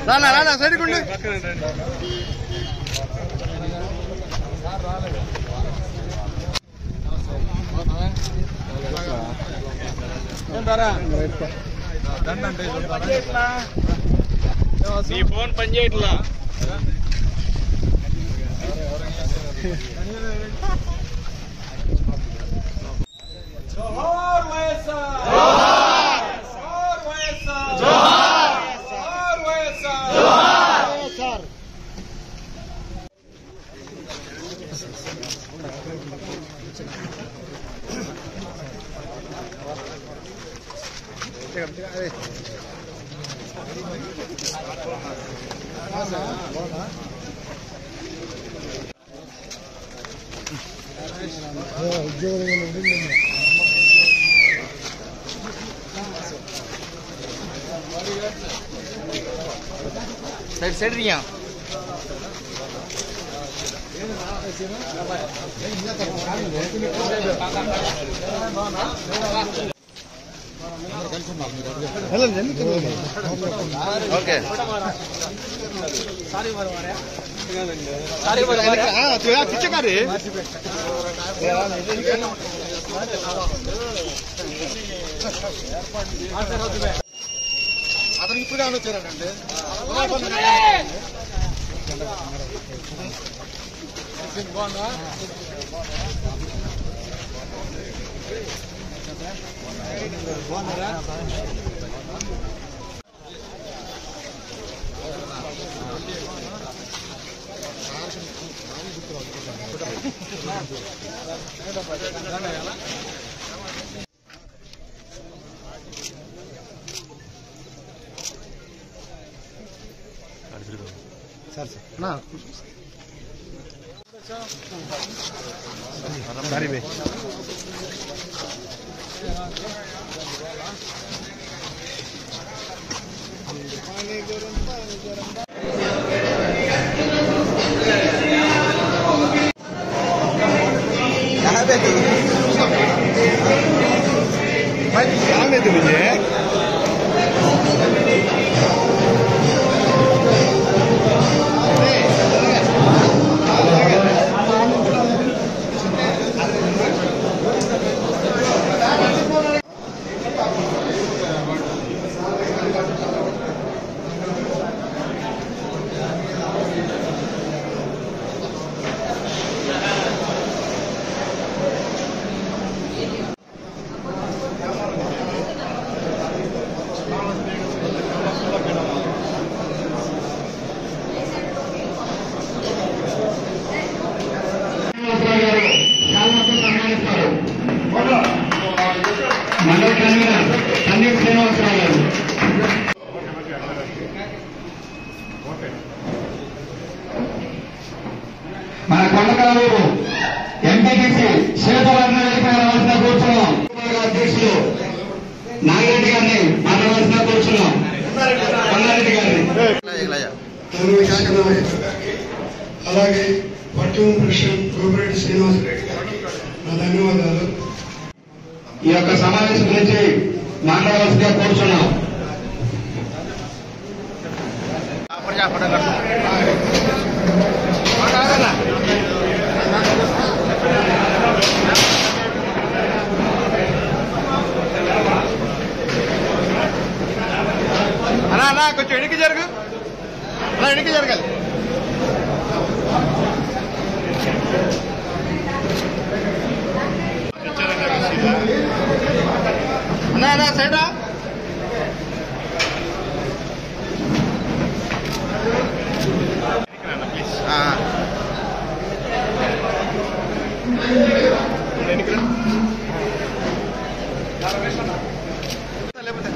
రానా side కొండు నీ phone పని చేయట్లా జోహార్ వైఎస్ఆర్ జోహార్ వైఎస్ఆర్ జోహార్ వైఎస్ఆర్ జోహార్ వైఎస్ఆర్ साइड साइड रिया ओके सारी बरवारे सारी बरवारे हां तो यार पीछे का रे అతను ఇప్పుడే ఆలోచనండి सर ना सारी भाई మన కొండకాలూరు ఎంపీటీసీ శేషవర్ణ రావాల్సిన కూర్చున్నాం. అధ్యక్షులు నాగిరెడ్డి గారిని మాట్లాడాల్సిన కూర్చున్నాం. కొండారెడ్డి గారిని అలాగే పట్టణ ప్రెసిడెంట్ గోపిరెడ్డి శ్రీనివాసరెడ్డి గారికి నా ధన్యవాదాలు. ఈ యొక్క సమావేశం గురించి మాట్లాడవలసిందిగా కోరుచున్నాం. అన్నా కొంచెం ఎడికి జరుగు అలా ఎడికి జరగాలి. అన్నా సైడా లేకపోతే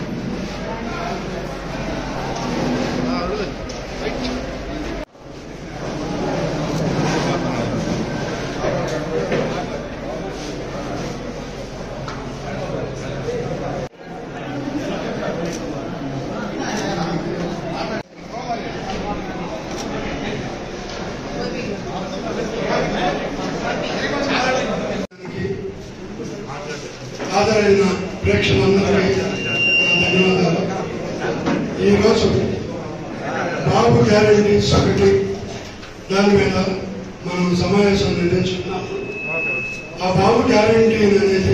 హాజరైన ప్రేక్షకులందరికీ ధన్యవాదాలు. ఈరోజు బాబు గ్యారెంటీస్ ఒకటి దాని మీద మనం సమావేశం నిర్ణయించుకున్నాము. ఆ బాబు గ్యారెంటీ అనేది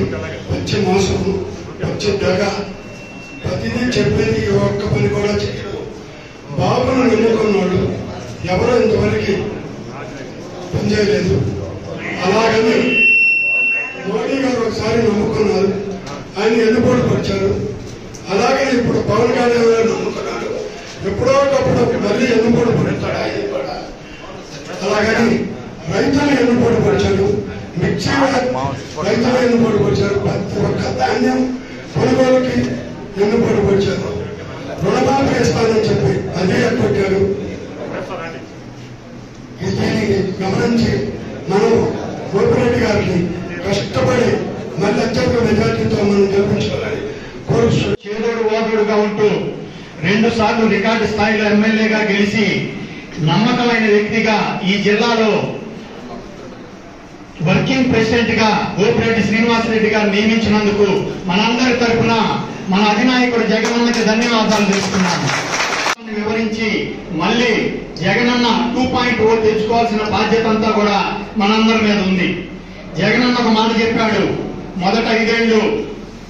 వచ్చే మోసము, వచ్చే దగ, ప్రతిదీ చెప్పేది ఒక్క పని కూడా చేయరు. బాబును నమ్ముకున్నాడు ఎవరో ఇంతవరకు పనిచేయలేదు. అలాగని మోడీ గారు ఒకసారి నమ్ముకున్నారు, ఆయన ఎన్నుపోటు పరిచారు. అలాగే ఇప్పుడు పవన్ కళ్యాణ్ గారు నమ్ముకున్నాడు, ఎప్పుడో ఒకప్పుడు మళ్ళీ ఎన్నుపోటు పడతాడు ఆయన కూడా. అలాగని రైతులు ఎన్నుపోటు పరిచారు, మిర్చి రైతులు ఎన్నుపోటు పరిచారు, ప్రతి ఒక్క ధాన్యం కొనుగోలుకి ఎన్నుపోటు పరిచారు. రుణమాఫీ ఇస్తానని చెప్పి అదే ఎక్కొట్టారు. దీన్ని గమనించి మనం గోపిరెడ్డి గారికి కష్టపడి మళ్ళీ అత్యధిక మెజార్టీతో మనం గెలిపించాలని కోరుతున్నాం. చేదోడు ఓదుడుగా ఉంటూ 2 సార్లు రికార్డు స్థాయిలో ఎమ్మెల్యేగా గెలిచి నమ్మకమైన వ్యక్తిగా ఈ జిల్లాలో వర్కింగ్ ప్రెసిడెంట్ గా గోపిరెడ్డి శ్రీనివాసరెడ్డి గారు నియమించినందుకు మనందరి తరఫున మన అధినాయకుడు జగనన్నకి ధన్యవాదాలు తెలుస్తున్నాను. వివరించి మళ్ళీ జగనన్న 2.0 తెచ్చుకోవాల్సిన బాధ్యత అంతా కూడా మనందరి మీద ఉంది. జగనన్న ఒక మాట చెప్పాడు, మొదట 5 ఏళ్లు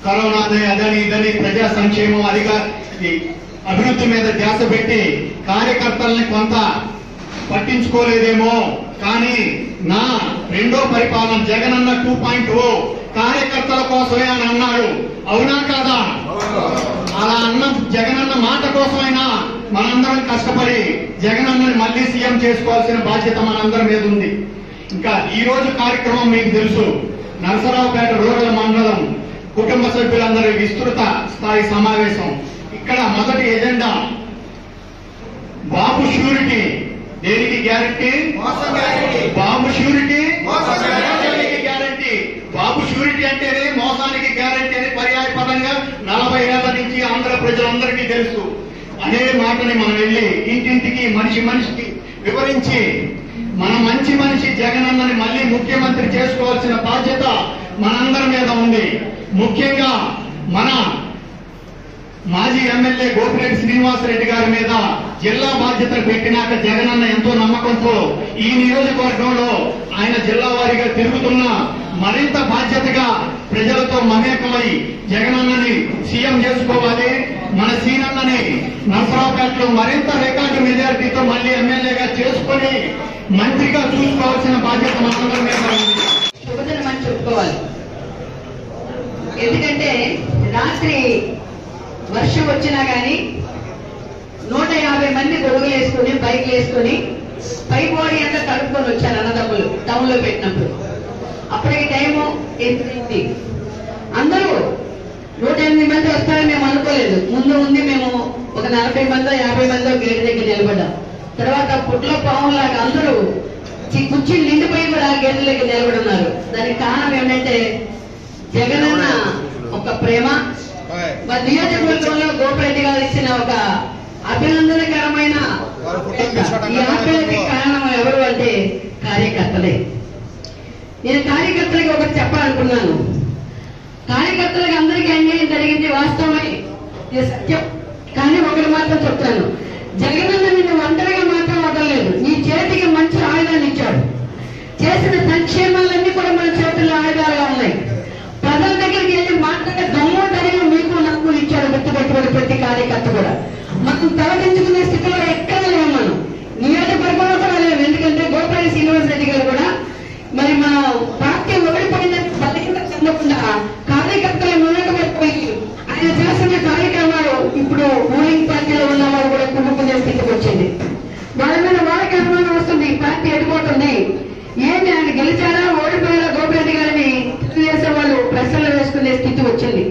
కరోనాని అదని ఇదని ప్రజా సంక్షేమం అభివృద్ధి మీద ధ్యాస పెట్టి కార్యకర్తల్ని కొంత పట్టించుకోలేదేమో, కానీ నా రెండో పరిపాలన జగనన్న 2.0 కార్యకర్తల కోసమే అని అన్నాడు. అవునా కాదా? అలా అన్న జగనన్న మాట కోసమైనా మనందరం కష్టపడి జగనన్నని మళ్లీ సీఎం చేసుకోవాల్సిన బాధ్యత మనందరి మీద ఉంది. ఇంకా ఈ రోజు కార్యక్రమం మీకు తెలుసు, నరసరావుపేట రూరల్ మండలం కుటుంబ సభ్యులందరి విస్తృత స్థాయి సమావేశం. ఇక్కడ మొదటి ఎజెండా బాబు ష్యూరిటీ. దేనికి గ్యారంటీ? బాబు ష్యూరిటీ గ్యారంటీ. బాబు ష్యూరిటీ అంటేనే మోసానికి గ్యారంటీ అని పర్యాయ పదంగా 40 ఏళ్ల నుంచి ఆంధ్ర ప్రజలందరికీ తెలుసు. అదే మాటని మనం వెళ్ళి ఇంటింటికి మనిషికి వివరించి మన మంచి మనిషి జగనన్నని మళ్లీ ముఖ్యమంత్రి చేసుకోవాల్సిన బాధ్యత మనందరి మీద ఉంది. ముఖ్యంగా మన మాజీ ఎమ్మెల్యే గోపిరెడ్డి శ్రీనివాసరెడ్డి గారి మీద జిల్లా బాధ్యతలు పెట్టినాక జగనన్న ఎంతో నమ్మకంతో ఈ నియోజకవర్గంలో ఆయన జిల్లా వారీగా తిరుగుతున్నా మరింత బాధ్యతగా ప్రజలతో మమేకమై జగనన్నని సీఎం చేసుకోవాలి, మన సీనన్నని నరసరావుపేటలో మరింత రికార్డు మెజారిటీతో మళ్లీ ఎమ్మెల్యేగా చేసుకుని మంత్రిగా చూసుకోవాల్సిన బాధ్యత మనందరి మీద ఉంది. శుభదినమని చెప్పుకోవాలి. ఎందుకంటే రాత్రి వర్షం వచ్చినా గానీ 150 మంది గొడుగులు వేసుకుని బైక్లు వేసుకుని పై బోడి అంతా కలుపుకొని వచ్చారు అన్నదమ్ములు టౌన్ లో పెట్టినప్పుడు. అప్పటికి టైము 8 అందరూ 108 మంది వస్తారని మేము అనుకోలేదు. ముందు ఉంది మేము ఒక 40 మందో 50 మందో గేటు దగ్గర నిలబడ్డాం. తర్వాత పుట్లో పావులాగా అందరూ కుర్చీలు నిండిపోయి కూడా గేట్ల దగ్గర నిలబడున్నారు. దానికి కారణం ఏమిటంటే జగనన్న ఒక ప్రేమ, మరి నియోజకవర్గంలో గోపిరెడ్డి గారు ఇచ్చిన ఒక అభినందనకరమైన ఈ ఆప్యాయతకి కారణం ఎవరు అంటే కార్యకర్తలే. నేను కార్యకర్తలకి ఒకటి చెప్పాలనుకున్నాను. కార్యకర్తలకు అందరికీ అన్యాయం జరిగింది వాస్తవమే, ఇది సత్యం. కానీ ఒకటి మాత్రం చెప్తాను, జగనన్న నిన్ను ఒంటరిగా మాత్రం వదలలేదు. నీ చేతికి మంచి ఆయుధాన్ని ఇచ్చాడు. చేసిన సంక్షేమాలన్నీ కూడా మన చేతుల్లో ఆయుధాలుగా ఉన్నాయి. ప్రజల దగ్గరికి వెళ్ళి మాట్లాడే దమ్ము ధైర్యం మీకు నాకు ఇచ్చాడు. గుర్తుపెట్టుబడి ప్రతి కార్యకర్త కూడా మనం తలదించుకునే స్థితిలో ఎక్కడ లేము. మనం నియోజకవర్గంలో కూడా లేము. ఎందుకంటే గోపిరెడ్డి శ్రీనివాసరెడ్డి గారు కూడా మరి మన పార్టీ ఓడిపోయిందని బలహీనత చెందకుండా కార్యకర్తల మునకమైపోయి ఆయన చేస్తున్న కార్యక్రమాలు ఇప్పుడు రూలింగ్ పార్టీలో ఉన్న వారు కూడా కుమ్ముకునే స్థితికి వచ్చింది. వాళ్ళ మీద వాళ్ళకి అనుమానం వస్తుంది, ఈ పార్టీ ఎడిపోతుంది. ఏంటి ఆయన గెలిచారా ఓడిపోయారా గోపిరెడ్డి గారిని తెలుగుదేశం వాళ్ళు ప్రశ్నలు వేసుకునే స్థితి వచ్చింది.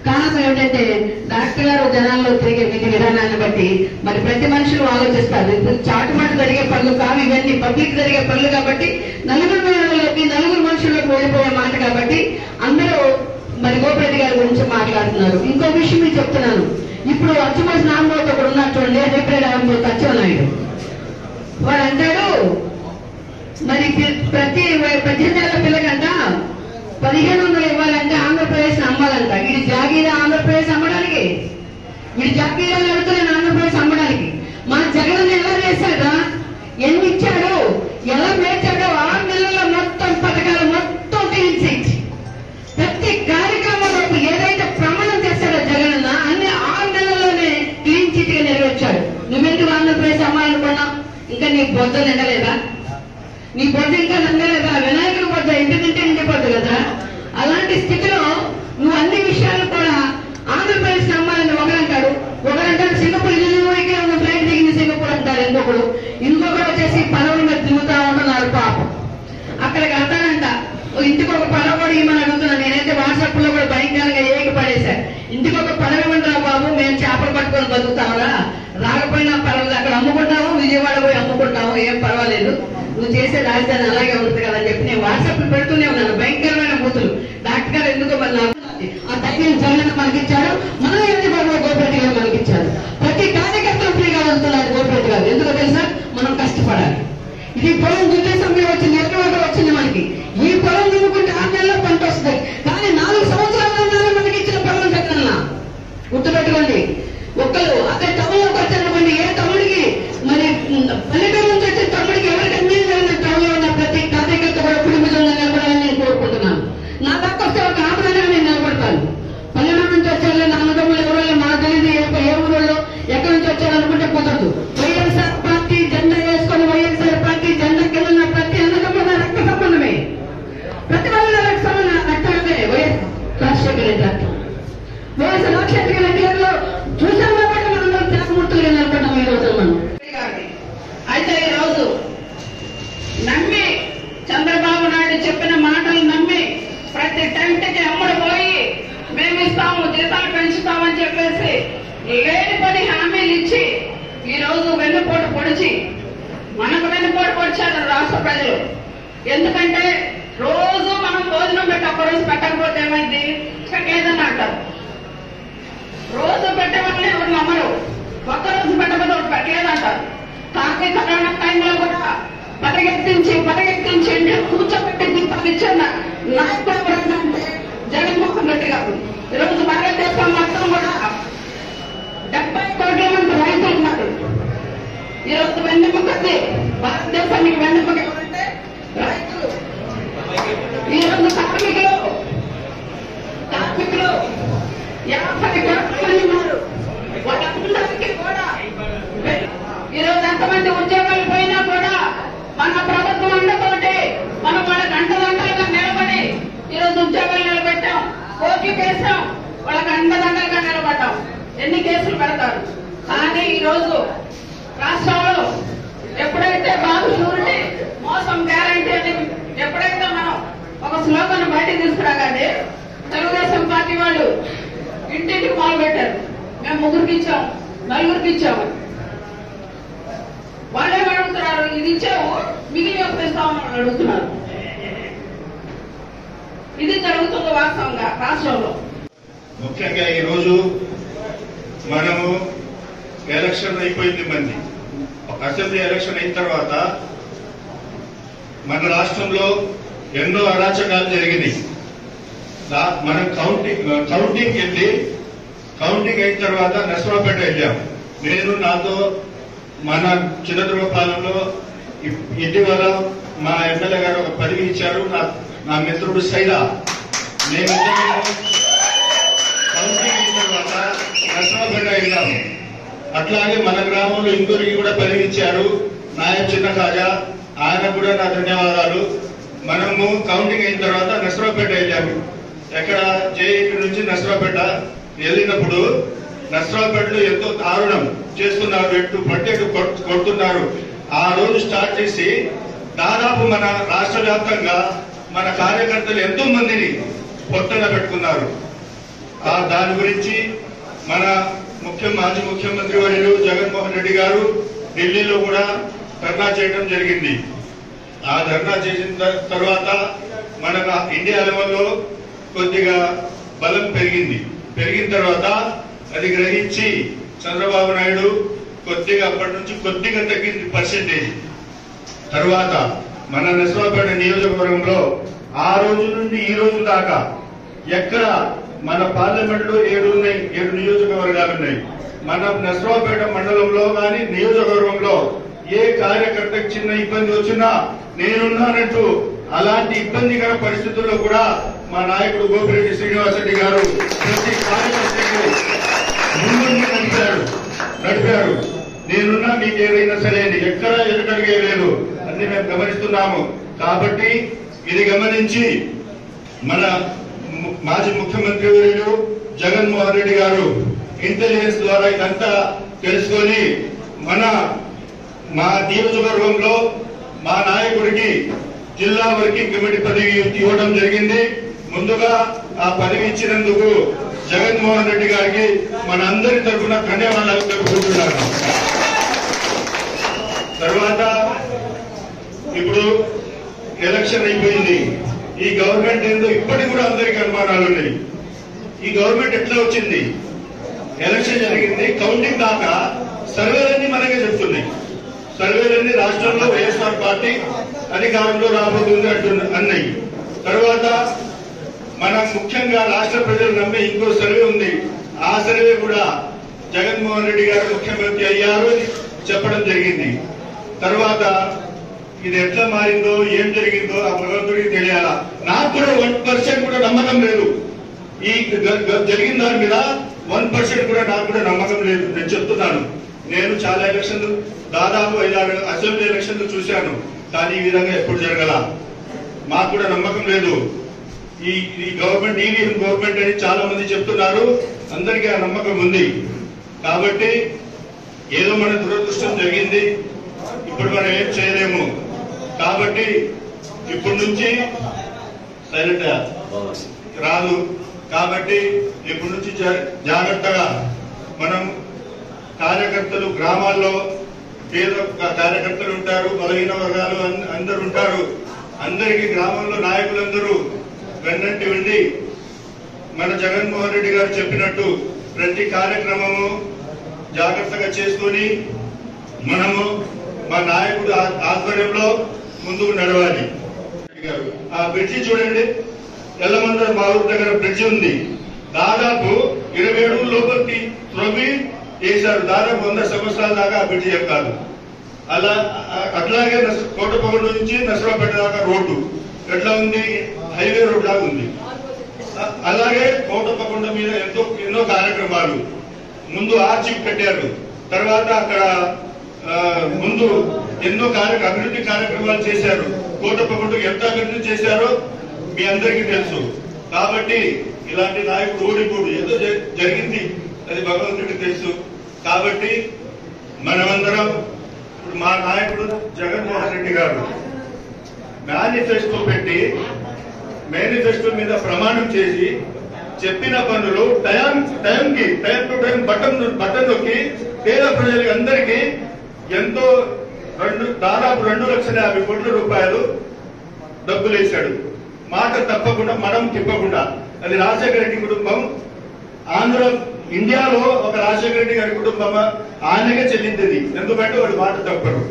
కారణం ఏమిటంటే డాక్టర్ గారు జనాల్లో తిరిగే విధి విధానాన్ని బట్టి మరి ప్రతి మనుషులు ఆలోచిస్తారు. చాటుమాటు జరిగే పనులు కావు ఇవన్నీ, పబ్లిక్ జరిగే పనులు కాబట్టి నలుగురు మనుషులకు ఓడిపోయే మాట కాబట్టి అందరూ మరి గోపిరెడ్డి గారి గురించి మాట్లాడుతున్నారు. ఇంకో విషయం మీకు చెప్తున్నాను. ఇప్పుడు అచ్చుమతి నామోతో కూడా ఉన్నారు చూడండి, హైబ్రిడ్ ఆంబోత్ అచ్చెన్నాయుడు. వాడు అంటాడు మరి ప్రతి 18 ఏళ్ల పిల్లకంట 1500 ఇవ్వాలంటే ఆంధ్రప్రదేశ్ అమ్మాలంట. వీడి జాగీరా ఆంధ్రప్రదేశ్ అమ్మడానికి, వీడి జాగీరాలు అడుగుతున్నాను ఆంధ్రప్రదేశ్ అమ్మడానికి. మన జగన్ ఎలా చేశాడా, ఎన్ని ఇచ్చాడు, ఎలా మేర్చాడో 6 నెలల్లో మొత్తం పథకాలు మొత్తం తీర్చి ప్రతి కార్యక్రమంలో ఏదైతే ప్రమాణం చేశాడో జగనన్న అన్ని 6 నెలల్లోనే క్లీన్ చిట్ గా నెరవేర్చాడు. నువ్వెందుకు ఆంధ్రప్రదేశ్ అమ్మాలనుకున్నావు? ఇంకా నీ బొద్ద నిండలేదా? నీ బొద్ద ఇంకా నిండలేదా? వినాయకుడి బొద్ద ఇంటి తింటే నిండిపోద్దు కదా. అలాంటి స్థితిలో నువ్వు అన్ని విషయాలు కూడా ఆంధ్రప్రదేశ్ అమ్మాలని ఒకరంటాడు, సింగపూర్ ఇల్లుకే ఉన్న ఫ్లైట్ దిగింది సింగపూర్ అంటారు ఇంకొకడు వచ్చేసి పడవల మీద తిరుగుతా ఉంటున్నారు పాపం. అక్కడికి అంటాడంట, ఇంటికి ఒక పడవ ఇవ్వమని అడుగుతున్నాను. నేనైతే వాట్సాప్ లో కూడా భయంకరంగా ఏకి పడేశాను. ఇంటికి ఒక పడవ ఇవ్వండిరా బాబు, మేము చేపలు పట్టుకొని బతుకుతామరా, రాకపోయినా పర్వాలేదు, అక్కడ అమ్ముకుంటాము, విజయవాడ పోయి అమ్ముకుంటాము, ఏం పర్వాలేదు, నువ్వు చేసే రాజధాని అలాగే ఉంటుంది కదా అని చెప్పి నేను వాట్సాప్ లో పెడుతూనే ఉన్నాను. భయంకరమైన బూతులు. డాక్టర్ గారు ఎందుకో మళ్ళీ ఆ తగ్గిన జగన్ మనకిచ్చాడు, మనం ఎందుకు గోపిరెడ్డి గారు మనకిచ్చారు. ప్రతి కార్యకర్తలు ఫ్రీగా వెళ్తున్నారు గోపిరెడ్డి గారు. ఎందుకో తెలుసా? మనం కష్టపడాలి. ఇది పొలం దున్నే సమయం వచ్చింది, ఎటువంటి వచ్చింది మనకి. ఈ పొలం దున్నుకుంటే 6 నెలల్లో పంట వస్తుంది. కానీ 4 సంవత్సరాలు మనకి ఇచ్చిన పొలం జగనన్న గుర్తుపెట్టుకోండి. ఒక్కరు అదే టౌన్లోకి వచ్చారనుకోండి, ఏ తమ్ముడికి మరి పల్లెటూరు నుంచి వచ్చే తమ్ముడికి ఎవరికన్నీ టౌన్ లో ఉన్న ప్రతి కార్యకర్త కూడా కుటుంబంగా నిలబడాలని నేను కోరుకుంటున్నాను. నా దాకా వస్తే ఒక ఆపదగా నేను నిలబడతాను. పల్లెటూరు నుంచి వచ్చారు నా అన్నదమ్ములు ఎవరో మాకు తెలియదు, ఏ ఊళ్ళో ఎక్కడి నుంచి వచ్చారు అనుకుంటే కుదరదు. వైఎస్ఆర్ పార్టీ జెండా వేసుకొని వైఎస్ఆర్ పార్టీ జెండా కింద ప్రతి అన్నదమ్ముల రక్త సంబంధమే, ప్రతి వాళ్ళ రక్త సంబంధం రక్తమే. వైఎస్ రాజశేఖర రెడ్డి రక్తం, వైఎస్ రాజశేఖర రెడ్డి గారిలో చూసాం కాబట్టి మనం త్యాగమూర్తులుగా నిలబడ్డాం ఈ రోజు మనం. అయితే ఈ రోజు నమ్మి చంద్రబాబు నాయుడు చెప్పిన మాటలు నమ్మి ప్రతి టెంట్కి అమ్ముడు పోయి మేము ఇస్తాము, జీతాలు పెంచుతామని చెప్పేసి లేని పని హామీలు ఇచ్చి ఈ రోజు వెన్నుపోటు పొడిచి మనకు వెన్నుపోటు పొడిచారు రాష్ట్ర ప్రజలు. ఎందుకంటే రోజు మనం భోజనం పెట్టి ఒక్కరోజు పెట్టకపోతే ఏమైంది, లేదని అంటారు. రోజు పెట్టేవాళ్ళని ఎవరు నమ్మరు, ఒక్కరోజు పెట్టకపోతే ఒకటి పెట్టలేదంటారు. కానీ కరోనా టైంలో కూడా పరిగెత్తించి కూర్చోబెట్టి దీపాలు ఇచ్చిన నాయకుడు ఎవరంటే జగన్మోహన్ రెడ్డి గారు. ఈరోజు భారతదేశం మొత్తం కూడా 70 కోట్ల మంది రైతులు ఉన్నారు. ఈరోజు వెన్నెముకది భారతదేశానికి వెన్నెముక ఎవరంటే రైతులు. ఈరోజు కార్మికులు 50 కోట్ల మంది ఉన్నారు. వాళ్ళందరికీ కూడా ఈరోజు ఎంతమంది ఉద్యోగాలు పోయినా కూడా మన ప్రభుత్వం అండతోటి మనం వాళ్ళకి అండదండలుగా నిలబడి ఈరోజు ఉద్యోగాలు నిలబెట్టాం, కోర్టు కేసాం, వాళ్ళకి అండదండలుగా నిలబడ్డాం. ఎన్ని కేసులు పెడతారు. కానీ ఈరోజు రాష్ట్రంలో ఎప్పుడైతే బాబు షూరిటీ మోసం గ్యారంటీ అని ఎప్పుడైతే మనం ఒక స్లోగన్ బయటకు తీసుకురాగానే తెలుగుదేశం పార్టీ వాళ్ళు ఇంటింటికి మొదలు పెట్టారు. మేము 3కి ఇచ్చాం, 4కి ఇచ్చాము. వాళ్ళే అడుగుతున్నారు, ఇది ఇచ్చావు మిగిలి ఇస్తామని అడుగుతున్నారు. ఇది జరుగుతుంది వాస్తవంగా రాష్ట్రంలో. ముఖ్యంగా ఈరోజు మనము ఎలక్షన్ అయిపోయింది, మంది అసెంబ్లీ ఎలక్షన్ అయిన తర్వాత మన రాష్ట్రంలో ఎన్నో అరాచకాలు జరిగినాయి. మనం కౌంటింగ్ వెళ్ళి కౌంటింగ్ అయిన తర్వాత నర్సరావుపేట వెళ్ళాం. నేను నాతో మన చిన్నదుర్గపాలెంలో ఇటీవల మా ఎమ్మెల్యే గారు ఒక పదవి ఇచ్చారు. నా మిత్రుడు సైదా, నేను కౌంటింగ్ అయిన తర్వాత నర్సరావుపేట వెళ్ళాము. అట్లాగే మన గ్రామంలో ఇందూరికి కూడా పదవి ఇచ్చారు నాయ చిన్న కాజా, ఆయన కూడా నా ధన్యవాదాలు. మనము కౌంటింగ్ అయిన తర్వాత నర్సరావుపేట వెళ్ళాము. ఎక్కడ జేఏపీ నుంచి నర్సరావుపేట వెళ్ళినప్పుడు నర్సరావుపేటలో ఎంతో దారుణం చేస్తున్నారు, పట్టేటు కొడుతున్నారు. ఆ రోజు స్టార్ట్ చేసి దాదాపు మన రాష్ట్ర వ్యాప్తంగా మన కార్యకర్తలు ఎంతో మందిని పొట్టన పెట్టుకున్నారు. దాని గురించి మన మాజీ ముఖ్యమంత్రి వర్యులు జగన్మోహన్ రెడ్డి గారు ఢిల్లీలో కూడా ధర్నా చేయడం జరిగింది. ఆ ధర్నా చేసిన తర్వాత మన ఇండియా లెవెల్లో కొద్దిగా బలం పెరిగిన తర్వాత అది గ్రహించి చంద్రబాబు నాయుడు కొద్దిగా అప్పటి నుంచి కొద్దిగా తగ్గింది పర్సెంటేజ్. తర్వాత మన నర్సరావుపేట నియోజకవర్గంలో ఆ రోజు నుండి ఈ రోజు దాకా ఎక్కడ మన పార్లమెంట్ లో 7 నియోజకవర్గాలు ఉన్నాయి. మన నర్సరావుపేట మండలంలో కానీ నియోజకవర్గంలో ఏ కార్యకర్తకు చిన్న ఇబ్బంది వచ్చినా నేనున్నానంటూ అలాంటి ఇబ్బందికర పరిస్థితుల్లో కూడా మా నాయకుడు గోపిరెడ్డి శ్రీనివాసరెడ్డి గారు ప్రతి కార్యకర్తకు ముందుండి నడిపారు. నేనున్నా మీకు ఏదైనా సరే ఎక్కడ ఎదుటడిగే లేదు అన్ని మేము గమనిస్తున్నాము. కాబట్టి ఇది గమనించి మన మాజీ ముఖ్యమంత్రి వర్యులు జగన్మోహన్ రెడ్డి గారు ఇంటెలిజెన్స్ ద్వారా ఇదంతా తెలుసుకొని మా నియోజకవర్గంలో మా నాయకుడికి జిల్లా వర్కింగ్ కమిటీ పదవి ఇవ్వడం జరిగింది. ముందుగా ఆ పదవి ఇచ్చినందుకు జగన్మోహన్ రెడ్డి గారికి మన అందరి తరఫున ధన్యవాదాలు తెలుపుకుంటున్నాను. తర్వాత ఇప్పుడు ఎలక్షన్ అయిపోయింది. ఈ గవర్నమెంట్ ఏందో ఇప్పటికి కూడా అందరికీ అనుమానాలు ఉన్నాయి. ఈ గవర్నమెంట్ ఎట్లా వచ్చింది? ఎలక్షన్ జరిగింది, కౌంటింగ్ దాకా సర్వేలన్నీ మనకే చెప్తున్నాయి. సర్వేలన్నీ రాష్ట్రంలో వైఎస్ఆర్ పార్టీ అధికారంలో రాబోతుంది అన్నాయి. తర్వాత మనం ముఖ్యంగా రాష్ట్ర ప్రజలు నమ్మే ఇంకో సర్వే ఉంది. ఆ సర్వే కూడా జగన్మోహన్ రెడ్డి గారు ముఖ్యమంత్రి అయ్యారు అని చెప్పడం జరిగింది. తర్వాత ఇది ఎట్లా మారిందో ఏం జరిగిందో ఆ భగవంతుడికి తెలియాలా. నాకు కూడా 1% కూడా నమ్మకం లేదు. ఈ జరిగిన దాని మీద 1% కూడా నాకు కూడా నమ్మకం లేదు. నేను చెప్తున్నాను, నేను చాలా ఎలక్షన్లు దాదాపు 5-6 అసెంబ్లీ ఎలక్షన్లు చూశాను. కానీ ఈ విధంగా ఎప్పుడు జరగల. మాకు కూడా నమ్మకం లేదు. ఈ గవర్నమెంట్ ఈవీఎం గవర్నమెంట్ అని చాలా మంది చెప్తున్నారు. అందరికీ ఆ నమ్మకం ఉంది. కాబట్టి ఏదో మన దురదృష్టం జరిగింది, ఇప్పుడు మనం ఏం చేయలేము. కాబట్టి ఇప్పటి నుంచి సైలెంట్ రాదు. కాబట్టి ఇప్పటి నుంచి జాగ్రత్తగా మనం కార్యకర్తలు గ్రామాల్లో పేద కార్యకర్తలు ఉంటారు, బలహీన వర్గాలు అందరూ ఉంటారు. అందరికీ గ్రామంలో నాయకులందరూ వెన్నంటి ఉండి మన జగన్మోహన్ రెడ్డి గారు చెప్పినట్టు ప్రతి కార్యక్రమము జాగ్రత్తగా చేసుకొని మనము మా నాయకుడు ఆధ్వర్యంలో ముందుకు నడవాలి. ఆ బ్రిడ్జి చూడండి, ఎల్లమందర మా ఊరి దగ్గర బ్రిడ్జి ఉంది. దాదాపు 20 అడుగుల లోపలికి త్రవ్వి వేశారు. దాదాపు 100 సంవత్సరాల దాకా ఆ బ్రిడ్జి చెప్తారు. అట్లాగే కోటపగొండ నుంచి నర్సరావుపేట దాకా రోడ్డు ఎట్లా ఉంది? హైవే రోడ్ లాగా ఉంది. అలాగే కోటపగొండ మీద ఎన్నో కార్యక్రమాలు. ముందు ఆర్చి కట్టారు. తర్వాత అక్కడ ముందు ఎన్నో అభివృద్ధి కార్యక్రమాలు చేశారు. కోటపగొండకు ఎంత అభివృద్ధి చేశారో మీ అందరికీ తెలుసు. కాబట్టి ఇలాంటి నాయకుడు ఓడిపోడు, ఏదో జరిగింది, అది భగవంతుడికి తెలుసు. కాబట్టి మనమందరం ఇప్పుడు మా నాయకుడు జగన్మోహన్ రెడ్డి గారు మేనిఫెస్టో పెట్టి మేనిఫెస్టో మీద ప్రమాణం చేసి చెప్పిన పనులు టైం టు టైం బటన్ నొక్కి పేద ప్రజలకి అందరికీ ఎంతో దాదాపు 2,50,000 కోట్ల రూపాయలు డబ్బులు వేశాడు. మాట తప్పకుండా, మనం తిప్పకుండా. అది రాజశేఖర రెడ్డి కుటుంబం. ఇండియాలో ఒక రాజశేఖర రెడ్డి గారి కుటుంబం ఆయనకే చెల్లింది. ఎందుకంటే వాడు మాట తప్పరు.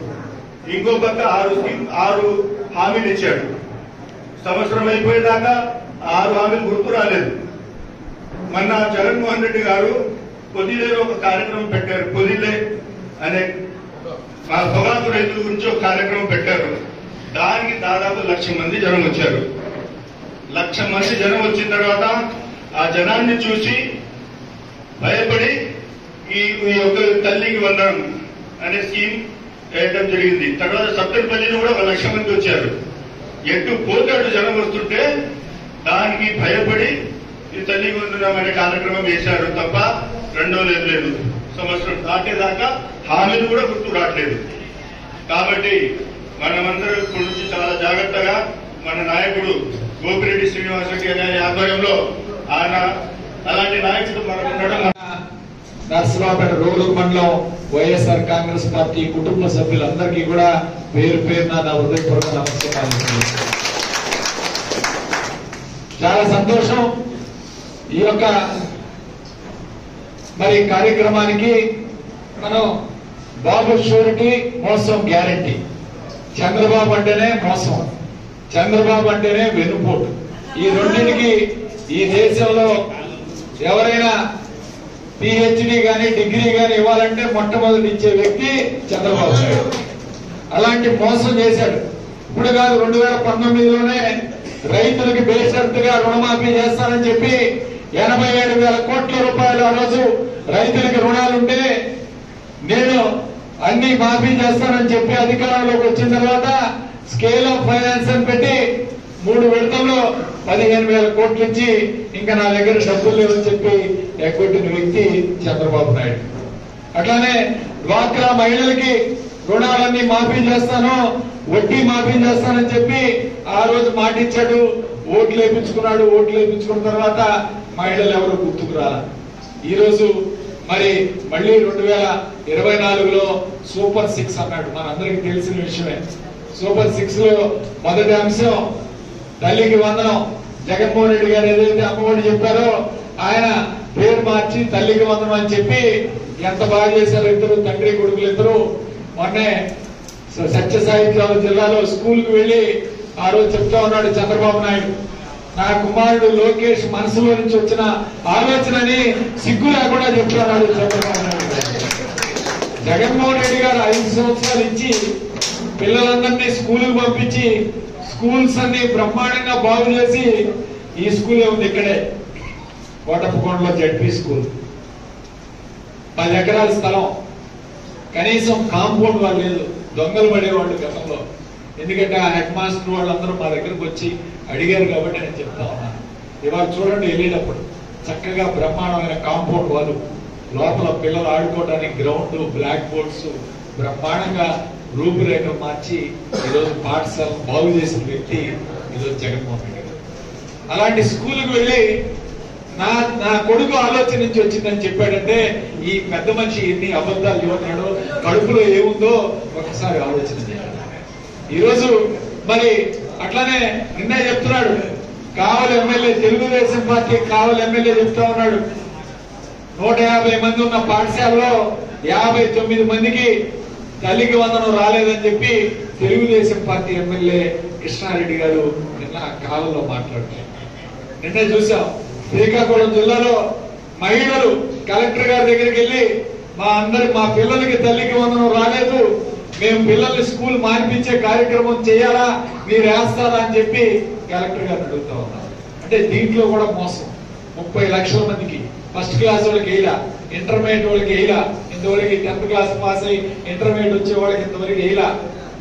ఇంకో పక్క 6 హామీలు ఇచ్చాడు. సంవత్సరం అయిపోయేదాకా 6 హామీలు గుర్తు రాలేదు. మొన్న జగన్మోహన్ రెడ్డి గారు పొదిలేలో ఒక కార్యక్రమం పెట్టారు. పొదిలే అనే పొగాకు రైతుల గురించి ఒక కార్యక్రమం పెట్టారు. దానికి దాదాపు 1,00,000 మంది జనం వచ్చారు. 1,00,000 మంది జనం వచ్చిన తర్వాత ఆ జనాన్ని చూసి భయపడి ఈ యొక్క తల్లికి వందనం అనే స్కీమ్ వేయడం జరిగింది. తర్వాత సత్తెనపల్లిలో కూడా 1,00,000 మంది వచ్చారు. ఎటు పోతాడు జనం వస్తుంటే దానికి భయపడి ఈ తల్లికి వందనం అనే కార్యక్రమం వేశారు తప్ప రెండోది లేదు. సంవత్సరం దాటేదాకా హామీలు కూడా గుర్తు రావట్లేదు. కాబట్టి మనమందరం ఇప్పటి నుంచి చాలా జాగ్రత్తగా మన నాయకుడు గోపిరెడ్డి శ్రీనివాసరెడ్డి గారి ఆధ్వర్యంలో ఆయన అలాంటి నాయకుడు మనకు ఉండడం. నర్సరావుపేట రూరల్ మండలం వైఎస్ఆర్ కాంగ్రెస్ పార్టీ కుటుంబ సభ్యులందరికీ కూడా పేరు పేరున నా హృదయపూర్వక నమస్కారాలు. చాలా సంతోషం. ఈ యొక్క మరి కార్యక్రమానికి మనం బాబు షూరిటీ మోసం గ్యారంటీ. చంద్రబాబు అంటేనే మోసం. చంద్రబాబు అంటేనే వెన్నుపోటు. ఈ రెండింటికి ఈ దేశంలో ఎవరైనా పిహెచ్డి కానీ డిగ్రీ కానీ ఇవ్వాలంటే మొట్టమొదటి ఇచ్చే వ్యక్తి చంద్రబాబు నాయుడు. అలాంటి మోసం చేశాడు. ఇప్పుడు కాదు 2019లోనే రైతులకి బేషరతుగా రుణమాఫీ చేస్తానని చెప్పి 87,000 కోట్ల రూపాయలు ఆ రోజు రైతులకి రుణాలుంటే నేను అన్ని మాఫీ చేస్తానని చెప్పి అధికారంలోకి వచ్చిన తర్వాత స్కేల్ ఆఫ్ ఫైనాన్స్ అని పెట్టి 3 విడతల్లో 15,000 కోట్లు ఇచ్చి ఇంకా నా దగ్గర డబ్బులు లేవని చెప్పి ఎగ్గొట్టిన వ్యక్తి చంద్రబాబు నాయుడు. అట్లానే డ్వాక్రా మహిళలకి రుణాలన్నీ మాఫీ చేస్తాను, వడ్డీ మాఫీ చేస్తానని చెప్పి ఆ రోజు మాట ఇచ్చాడు. ఓట్లు వేయించుకున్నాడు. ఓట్లు వేయించుకున్న తర్వాత మహిళలు ఎవరు గుర్తుకు రాల. ఈ రోజు మరి మళ్ళీ 2024లో సూపర్ 6 అన్నాడు. మనందరికీ తెలిసిన విషయమే. సూపర్ 6 లో మొదటి అంశం తల్లికి వందనం. జగన్మోహన్ రెడ్డి గారు ఏదైతే అమ్మఒడి చెప్పారో ఆయన పేరు మార్చి తల్లికి వందనం అని చెప్పి ఎంత బాగా చేశారు ఇద్దరు తండ్రి కొడుకులు ఇద్దరు. మొన్నే సత్య సాహిత్యాల జిల్లాలో స్కూల్ కు వెళ్లి ఆ రోజు చెప్తా ఉన్నాడు చంద్రబాబు నాయుడు, నా కుమారుడు లోకేష్ మనసులో నుంచి వచ్చిన ఆలోచనని సిగ్గు లేకుండా చెప్తున్నాడు చంద్రబాబు నాయుడు. జగన్మోహన్ రెడ్డి గారు 5 సంవత్సరాలు ఇచ్చి పిల్లలందరినీ స్కూల్కి పంపించి స్కూల్స్ అన్ని బ్రహ్మాండంగా బాగు చేసి ఈ స్కూల్ ఉంది ఇక్కడే కోటప్పకొండలో జడ్పీ స్కూల్. 10 ఎకరాల స్థలం, కనీసం కాంపౌండ్ వాళ్ళు లేదు. దొంగలు పడేవాళ్ళు గతంలో. ఎందుకంటే ఆ హెడ్ మాస్టర్ వాళ్ళందరూ మా దగ్గరకు వచ్చి అడిగారు కాబట్టి నేను చెప్తా ఉన్నాను. ఇవాళ చూడండి వెళ్ళేటప్పుడు చక్కగా బ్రహ్మాండమైన కాంపౌండ్ వాళ్ళు, లోపల పిల్లలు ఆడుకోవడానికి గ్రౌండ్, బ్లాక్ బోర్డ్స్, బ్రహ్మాండంగా రూపురేఖలు మార్చి ఈరోజు పాఠశాలను బాగు చేసిన వ్యక్తి ఈరోజు జగన్మోహన్ రెడ్డి గారు. అలాంటి స్కూల్కి వెళ్ళి నా కొడుకు ఆలోచన నుంచి వచ్చిందని చెప్పాడంటే ఈ పెద్ద మనిషి ఎన్ని అబద్ధాలు చెబుతున్నాడో, కడుపులో ఏముందో ఒకసారి ఆలోచన చేయాలి. ఈరోజు మరి అట్లానే నిన్నే చెప్తున్నాడు కావలి ఎమ్మెల్యే, తెలుగుదేశం పార్టీ కావలి ఎమ్మెల్యే చెప్తా ఉన్నాడు 150 మంది ఉన్న పాఠశాలలో 59 మందికి తల్లికి వందనం రాలేదని చెప్పి తెలుగుదేశం పార్టీ ఎమ్మెల్యే కృష్ణారెడ్డి గారు నిన్న కాలంలో మాట్లాడుతున్నారు. నిన్నే చూసాం శ్రీకాకుళం జిల్లాలో మహిళలు కలెక్టర్ గారి దగ్గరికి వెళ్ళి మా పిల్లలకి తల్లికి వందనం రాలేదు, మేము పిల్లల్ని స్కూల్ మానిపించే కార్యక్రమం చేయాలా, మీరు వేస్తారా అని చెప్పి కలెక్టర్ గారిని అడుగుతా ఉన్నారు. అంటే దీంట్లో కూడా మోసం. 30 లక్షల మందికి ఫస్ట్ క్లాస్ వాళ్ళకి వేయలా, ఇంటర్మీడియట్ వాళ్ళకి వేయలా, ఇంతవరకు 10th క్లాస్ పాస్ అయ్యి ఇంటర్మీడియట్ వచ్చే వాళ్ళకి ఇంతవరకు వేయలా.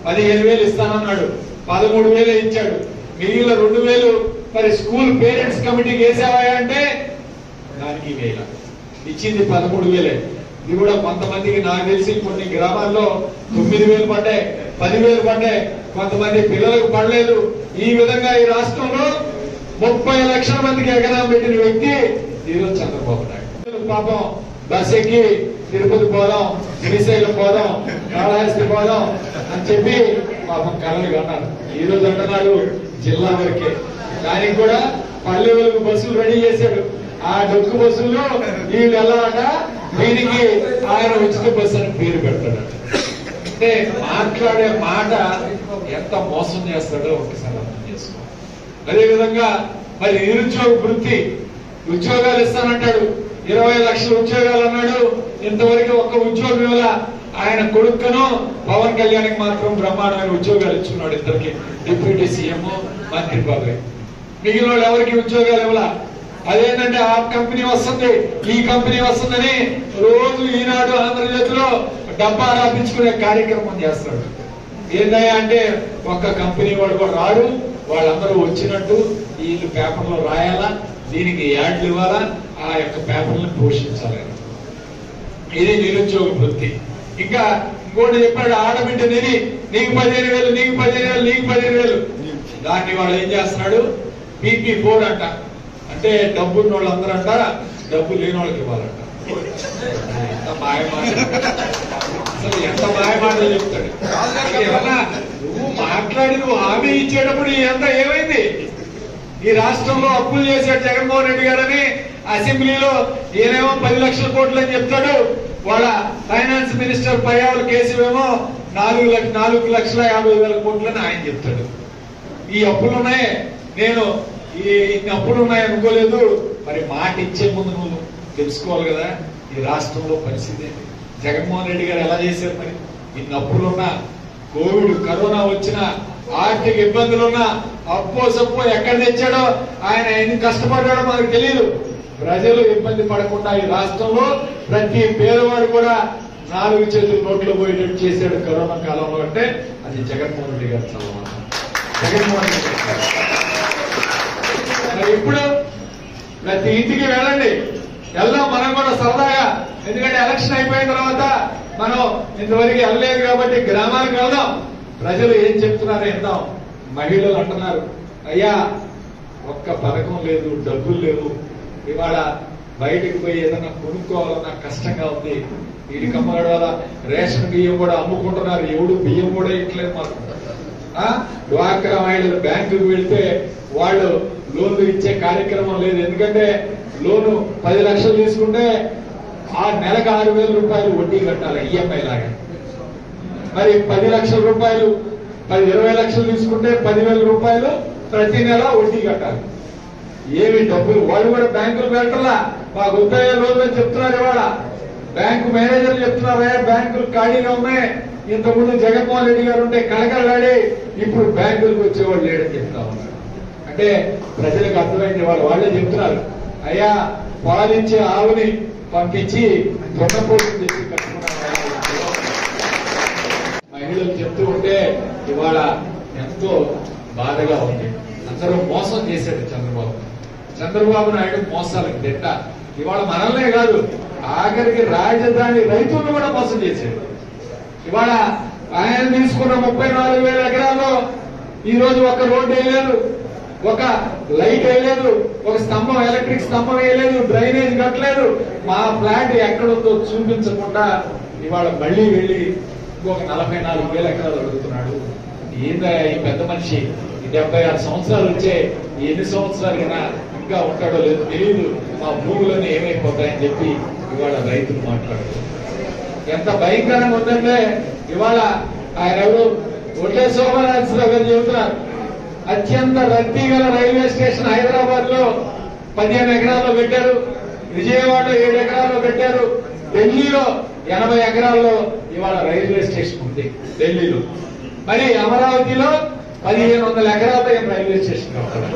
15,000 ఇస్తానన్నాడు, 13,000 ఇచ్చాడు. మిగిలిన 2,000 మరి స్కూల్ పేరెంట్స్ కమిటీకి వేసావా అంటే దానికి వేయలా. ఇచ్చింది 13,000. ఇది కూడా కొంతమందికి నాకు తెలిసి కొన్ని గ్రామాల్లో 9,000 పడ్డాయి, 10,000 పడ్డాయి, కొంతమంది పిల్లలకు పడలేదు. ఈ విధంగా ఈ రాష్ట్రంలో 30 లక్షల మందికి ఎగరాం పెట్టిన వ్యక్తి ఈరోజు చంద్రబాబు నాయుడు. పాపం బస్ ఎక్కి తిరుపతి పోదాం, శ్రీశైలం పోదాం, కాళహస్తి పోదాం అని చెప్పి పాపం కళలు కన్నారు. ఈ రోజు అంటున్నాడు జిల్లా వరకే. దానికి కూడా పల్లె వరకు బస్సులు రెడీ చేశాడు. ఆ డొక్కు బస్సులో వీళ్ళు వెళ్ళాలట, వీరికి ఆయన ఉచిత బస్సు అని పేరు పెడతాడు. అంటే మాట్లాడే మాట ఎంత మోసం చేస్తాడో ఒకసారి అర్థం చేసుకో. అదేవిధంగా మరి నిరుద్యోగ వృత్తి ఉద్యోగాలు ఇస్తానంటాడు, 20 లక్షల ఉద్యోగాలు అన్నాడు, ఇంతవరకు ఒక్క ఉద్యోగం ఇవ్వాల. ఆయన కొడుకును పవన్ కళ్యాణ్కి మాత్రం బ్రహ్మాండమైన ఉద్యోగాలు ఇచ్చుకున్నాడు. ఇద్దరికి డిప్యూటీ సీఎం, మంత్రి బాబాయ్. మిగిలిన వాళ్ళు ఎవరికి ఉద్యోగాలు ఇవ్వాల. అదేంటంటే ఆ కంపెనీ వస్తుంది, ఈ కంపెనీ వస్తుందని రోజు ఈనాడు ఆంధ్రజ్యోతిలో డబ్బా రాపించుకునే కార్యక్రమం చేస్తాడు. ఏందయ్యా అంటే ఒక్క కంపెనీ వాడు కూడా రాడు, వాళ్ళందరూ వచ్చినట్టు వీళ్ళు పేపర్లో రాయాలా, దీనికి యాడ్లు ఇవ్వాలా, ఆ యొక్క పేపర్లను పోషించాలి. ఇది నిరుద్యోగ వృత్తి. ఇంకా ఇంకోటి చెప్పాడు, ఆడబిడ్డ నిధి, నీకు 15,000, నీకు 15,000, నీకు 15,000. దాన్ని వాడు ఏం చేస్తున్నాడు, BP4 అంట. అంటే డబ్బు ఉన్న వాళ్ళందరూ అంట డబ్బు లేని వాళ్ళకి ఇవ్వాలంట. ఎంత మాయమాట, అసలు ఎంత మాయమాటలు చెప్తాడు. ఏమన్నా నువ్వు మాట్లాడి నువ్వు హామీ ఇచ్చేటప్పుడు ఇదంతా ఏమైంది? ఈ రాష్ట్రంలో అప్పులు చేశాడు జగన్మోహన్ రెడ్డి గారని అసెంబ్లీలో ఈయనేమో 10 లక్షల కోట్లు అని చెప్తాడు. వాళ్ళ ఫైనాన్స్ మినిస్టర్ పయ్యావుల కేశవేమో 4,50,000 కోట్లు అని ఆయన చెప్తాడు. ఈ అప్పులు ఉన్నాయి, నేను ఇన్ని అప్పులు ఉన్నాయి అనుకోలేదు. మరి మాట ఇచ్చే ముందు నువ్వు తెలుసుకోవాలి కదా ఈ రాష్ట్రంలో పరిస్థితి. జగన్మోహన్ రెడ్డి గారు ఎలా చేశారు? మరి ఇన్ని అప్పులున్నా, కోవిడ్ కరోనా వచ్చిన, ఆర్థిక ఇబ్బందులున్నా, అప్పో సప్పో ఎక్కడ తెచ్చాడో, ఆయన ఎన్ని కష్టపడ్డాడో మనకు తెలియదు. ప్రజలు ఇబ్బంది పడకుండా ఈ రాష్ట్రంలో ప్రతి పేదవాడు కూడా 4 చేతులు నోట్లో పోయేటట్టు చేశాడు కరోనా కాలంలో. అంటే అది జగన్మోహన్ రెడ్డి గారు చల్లమాట. జగన్మోహన్ రెడ్డి మరి ఇప్పుడు ప్రతి ఇంటికి వెళ్ళండి, వెళ్దాం మనం కూడా సరదాగా. ఎందుకంటే ఎలక్షన్ అయిపోయిన తర్వాత మనం ఇంతవరకు వెళ్ళలేదు కాబట్టి గ్రామాలకు వెళ్దాం, ప్రజలు ఏం చెప్తున్నారో విందాం. మహిళలు అంటున్నారు, అయ్యా ఒక్క పథకం లేదు, డబ్బులు లేవు, ఇవాళ బయటకు పోయి ఏదైనా కొనుక్కోవాలన్నా కష్టంగా ఉంది. వీడికమ్మగడ వల్ల రేషన్ బియ్యం కూడా అమ్ముకుంటున్నారు, ఎవడు బియ్యం కూడా ఇట్లేదు మాకు. డ్వాక్రా మహిళలు బ్యాంకుకు వెళ్తే వాళ్ళు లోన్లు ఇచ్చే కార్యక్రమం లేదు. ఎందుకంటే లోను 10 లక్షలు తీసుకుంటే ఆ నెలకు 6,000 రూపాయలు వడ్డీ కట్టాలి ఈఎంఐ లాగా. మరి 10 లక్షల రూపాయలు 20 లక్షలు తీసుకుంటే 10,000 రూపాయలు ప్రతి నెల వడ్డీ కట్టాలి. ఏమి డబ్బులు వాళ్ళు కూడా బ్యాంకులు పెట్టాలా, మాకు ఉద్యోగ రోజులని చెప్తున్నారు. ఇవాళ బ్యాంకు మేనేజర్లు చెప్తున్నారా బ్యాంకులు ఖాళీగా ఉన్నాయి, ఇంతకుముందు జగన్మోహన్ రెడ్డి గారు ఉంటే కలకలాడి ఇప్పుడు బ్యాంకులకు వచ్చేవాళ్ళు లేడని చెప్తా ఉన్నారు. అంటే ప్రజలకు అర్థమైంది, వాళ్ళే చెప్తున్నారు, అయ్యా పాలించే ఆవుని పంపించి దొంగపోతుని చెప్పి కట్టుకున్నారు. మహిళలు చెప్తూ ఉంటే ఇవాళ ఎంతో బాధగా ఉంది. అందరూ మోసం చేశాడు చంద్రబాబు నాయుడు మోసాలకు తిట్ట. ఇవాళ మనల్నే కాదు, ఆఖరికి రాజధాని రైతులను కూడా మోసం చేశాడు. ఇవాళ ఆయన తీసుకున్న 34,000 ఎకరాల్లో ఈ రోజు ఒక రోడ్డు వేయలేదు, ఒక లైట్ వేయలేదు, ఒక స్తంభం ఎలక్ట్రిక్ స్తంభం వేయలేదు, డ్రైనేజ్ కట్టలేదు. మా ఫ్లాట్ ఎక్కడుందో చూపించకుండా ఇవాళ మళ్లీ వెళ్లి ఇంకొక 44,000 ఎకరాలు అడుగుతున్నాడు. ఏందా ఈ పెద్ద మనిషి, 76 సంవత్సరాలు వచ్చే ఎన్ని సంవత్సరాలైనా ఇంకా ఉంటాడో లేదో తెలియదు, మా భూములను ఏమైపోతాయని చెప్పి ఇవాళ రైతులు మాట్లాడుతున్నారు. ఎంత భయంకరంగా ఉందంటే ఇవాళ ఆయన ఎవరు ఒట్లే శోభనాథరావు గారు చెబుతున్నారు, అత్యంత రద్దీ గల రైల్వే స్టేషన్ హైదరాబాద్ లో 15 ఎకరాల్లో పెట్టారు, విజయవాడలో 7 ఎకరాల్లో పెట్టారు, ఢిల్లీలో 80 ఎకరాల్లో ఇవాళ రైల్వే స్టేషన్ ఉంది ఢిల్లీలో. మరి అమరావతిలో 1,500 ఎకరాలతో ఏం రైల్వే స్టేషన్ కావాలి.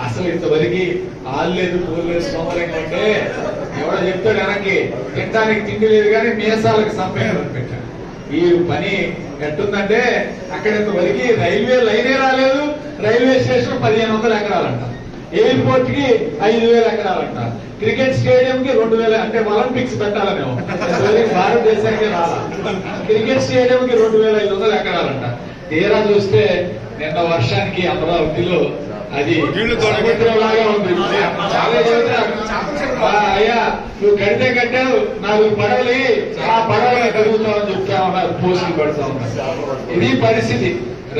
అసలు ఇంతవరకు ఆల్లేదు పూర్లేదు సోమరంగా ఉంటే ఎవడో చెప్తాడు వెనక్కి, తినడానికి తిండి లేదు కానీ మీసాలకు సంపేయడం పెట్టాడు. ఈ పని ఎట్టుందంటే అక్కడ ఇంతవరకు రైల్వే లైనే రాలేదు, రైల్వే స్టేషన్ 1,500 ఎకరాలంట, ఎయిర్పోర్ట్ కి 5,000 ఎకరాలంట, క్రికెట్ స్టేడియం కి 2,000, అంటే ఒలింపిక్స్ పెట్టాలని భారతదేశానికి రాలా. క్రికెట్ స్టేడియం కి 2,500 ఎకరాలంట. తీరా చూస్తే నిన్న వర్షానికి అమరావతిలో అది సముద్రం లాగా ఉంది. చాలా చెబుతారు, అయ్యా నువ్వు కడితే కట్టావు 4 పడవలు, ఆ పడవలు కడుగుతామని చెప్తా ఉన్నారు, పోస్టులు పెడతా ఉన్నారు. ఇది పరిస్థితి.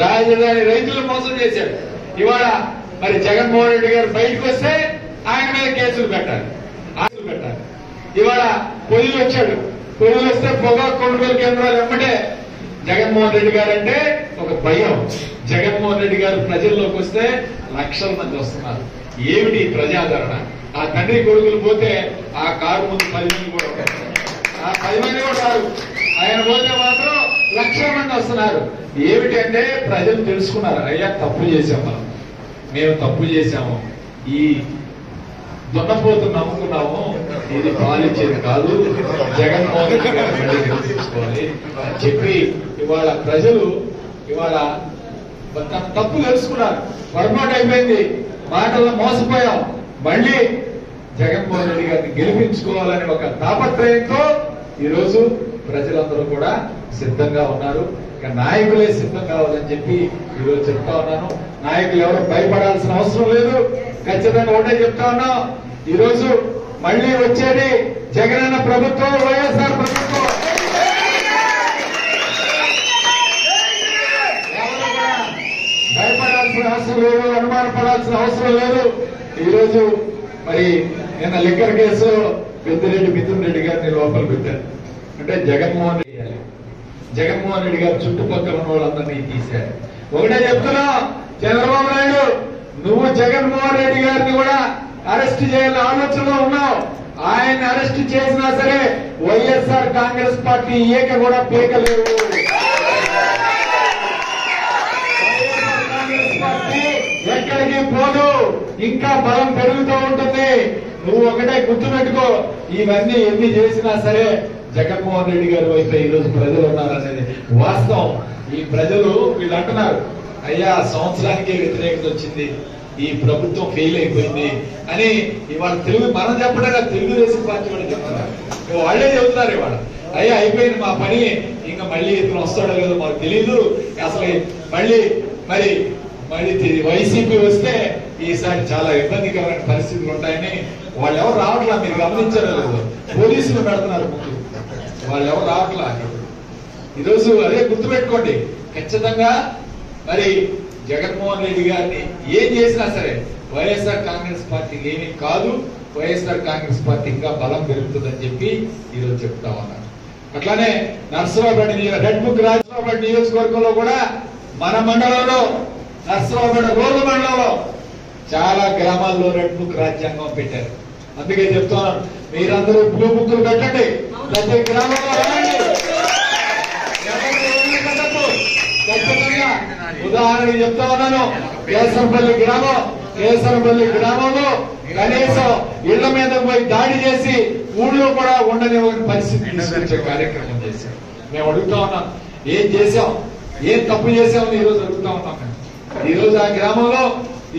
రాజధాని రైతులు మోసం చేశాడు. ఇవాళ మరి జగన్మోహన్ రెడ్డి గారు బయటకు వస్తే ఆయన మీద కేసులు పెట్టాలి. ఇవాళ పొయ్యిలు వచ్చాడు, పొయ్యిలు వస్తే పొగాకు కొనుగోలు కేంద్రాలు ఎమ్మటే జగన్మోహన్ రెడ్డి గారు అంటే ఒక భయం. జగన్మోహన్ రెడ్డి గారు ప్రజల్లోకి వస్తే లక్షల మంది వస్తున్నారు. ఏమిటి ప్రజాదరణ? ఆ తండ్రి కొడుకులు పోతే ఆ కారు ముందు 10 మంది కూడా ఉంటారు, ఆ 10 మంది కూడా రారు. ఆయన పోతే మాత్రం లక్షల మంది వస్తున్నారు. ఏమిటి అంటే ప్రజలు తెలుసుకున్నారు, అయ్యా తప్పు చేశాం, మేము తప్పు చేశాము, ఈ దున్నపోతు నమ్ముకున్నాము, ఇది పాలించేది కాదు, జగన్మోహన్ రెడ్డి గారు మళ్ళీ తెలుసుకోవాలి అని చెప్పి ఇవాళ ప్రజలు ఇవాళ తప్పు తెలుసుకున్నారు. పొరపాటు అయిపోయింది, మాటల్లో మోసపోయాం, మళ్ళీ జగన్మోహన్ రెడ్డి గారిని గెలిపించుకోవాలని ఒక తాపత్రయంతో ఈరోజు ప్రజలందరూ కూడా సిద్ధంగా ఉన్నారు. ఇక నాయకులే సిద్ధం కావాలని చెప్పి ఈరోజు చెప్తా ఉన్నాను. నాయకులు ఎవరు భయపడాల్సిన అవసరం లేదు. ఖచ్చితంగా ఒకటే చెప్తా ఉన్నాం, ఈరోజు మళ్ళీ వచ్చేది జగనన్న ప్రభుత్వం, వైఎస్ఆర్ ప్రభుత్వం. భయపడాల్సిన అవసరం లేదు, అనుమానపడాల్సిన అవసరం లేదు. ఈరోజు మరి నిన్న లిక్కర్ కేసులో మిథున్ రెడ్డి గారిని లోపల పెట్టారు. అంటే జగన్మోహన్ రెడ్డి జగన్మోహన్ రెడ్డి గారు చుట్టుపక్కల ఉన్న వాళ్ళందరినీ తీశారు. ఒకటే చెప్తున్నా, చంద్రబాబు నాయుడు నువ్వు జగన్మోహన్ రెడ్డి గారిని కూడా అరెస్ట్ చేయాలని ఆలోచనలో ఉన్నావు. ఆయన్ని అరెస్ట్ చేసినా సరే వైఎస్ఆర్ కాంగ్రెస్ పార్టీ ఏక కూడా పీకలేవు. వైఎస్ఆర్ కాంగ్రెస్ పార్టీ ఎక్కడికి పోదు, ఇంకా బలం పెరుగుతూ ఉంటుంది. నువ్వు ఒకటే గుర్తుపెట్టుకో, ఇవన్నీ ఎన్ని చేసినా సరే జగన్మోహన్ రెడ్డి గారి వైపు ఈ రోజు ప్రజలు ఉన్నారనేది వాస్తవం. ఈ ప్రజలు వీళ్ళు అంటున్నారు, అయ్యా సంవత్సరానికే వ్యతిరేకత వచ్చింది, ఈ ప్రభుత్వం ఫెయిల్ అయిపోయింది అని ఇవాళ మనం చెప్పడం తెలుగుదేశం పార్టీ వాళ్ళు చెప్తున్నారు. వాళ్ళే చెబుతున్నారు ఇవాళ, అయ్యా అయిపోయింది మా పని, ఇంకా మళ్ళీ ఇతను వస్తాడో లేదో మాకు తెలియదు, అసలు మళ్ళీ వైసీపీ వస్తే ఈసారి చాలా ఇబ్బందికరమైన పరిస్థితులు ఉంటాయని వాళ్ళు ఎవరు రావట్లా. మీరు గమనించారో లేదో, పోలీసులు పెడుతున్నారు ముందు, వాళ్ళు ఎవరు రావట్లా. ఈరోజు అదే గుర్తుపెట్టుకోండి, ఖచ్చితంగా మరి జగన్మోహన్ రెడ్డి గారిని ఏం చేసినా సరే వైఎస్ఆర్ కాంగ్రెస్ పార్టీకి ఏమీ కాదు, వైఎస్ఆర్ కాంగ్రెస్ పార్టీ ఇంకా బలం పెరుగుతుందని చెప్పి ఈరోజు చెప్తా ఉన్నారు. అట్లానే నర్సరావుపేట రెడ్ బుక్ నర్సరావుపేట నియోజకవర్గంలో కూడా మన మండలంలో నర్సరావుపేట రోడ్డు మండలంలో చాలా గ్రామాల్లో రెడ్ బుక్ రాజ్యాంగం పెట్టారు. అందుకే చెప్తున్నాను, మీరందరూ బ్లూ బుక్లు పెట్టండి, ప్రతి గ్రామంలో రాయండి. ఖచ్చితంగా ఉదాహరణకి చెప్తా ఉన్నాను, కేసరపల్లి గ్రామంలో కనీసం ఇళ్ల మీద పోయి దాడి చేసి ఊళ్ళో కూడా ఉండనివ్వని పరిస్థితి తీసుకొచ్చే కార్యక్రమం చేశాం. మేము అడుగుతా ఉన్నాం, ఏం చేశాం, ఏం తప్పు చేశామని ఈరోజు అడుగుతా ఉన్నాం. ఈ రోజు ఆ గ్రామంలో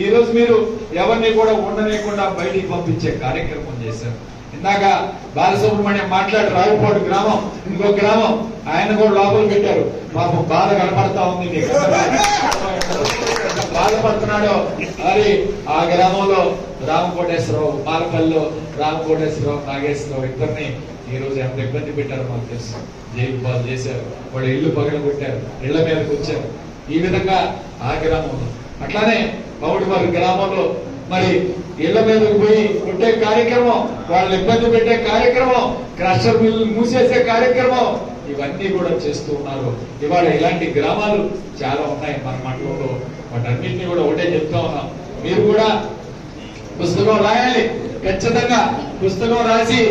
ఈ రోజు మీరు ఎవరిని కూడా ఉండలేకుండా బయటికి పంపించే కార్యక్రమం చేశారు. ఇందాక బాలసుబ్రహ్మణ్యం మాట్లాడి రావుపాడు గ్రామం, ఇంకో గ్రామం, ఆయన కూడా లోపల పెట్టారు. పాపం బాధ కనపడతా ఉంది, మీకు బాధపడుతున్నాడో. మరి ఆ గ్రామంలో రామకోటేశ్వరరావు, మాలపల్లిలో రామకోటేశ్వరరావు, నాగేశ్వరరావు ఇద్దరిని ఈ రోజు ఎంత ఇబ్బంది పెట్టారో మాకు తెలుసు. జైలు పాలు చేశారు, వాళ్ళ ఇల్లు పగల కొట్టారు, ఇళ్ల మీదకి వచ్చారు. ఈ విధంగా ఆ గ్రామంలో, అట్లానే పౌడిమర్రి గ్రామంలో మరి ఇళ్ల మీదకి పోయి కొట్టే కార్యక్రమం, వాళ్ళని ఇబ్బంది పెట్టే కార్యక్రమం, క్రషర్ మిల్లు మూసేసే కార్యక్రమం, ఇవన్నీ కూడా చేస్తూ ఉన్నారు. ఇవాళ ఇలాంటి గ్రామాలు చాలా ఉన్నాయి మన మండలంలో. వాటన్నింటినీ కూడా ఒకటే చెప్తా ఉన్నాం, మీరు కూడా పుస్తకం రాయాలి. ఖచ్చితంగా పుస్తకం రాసి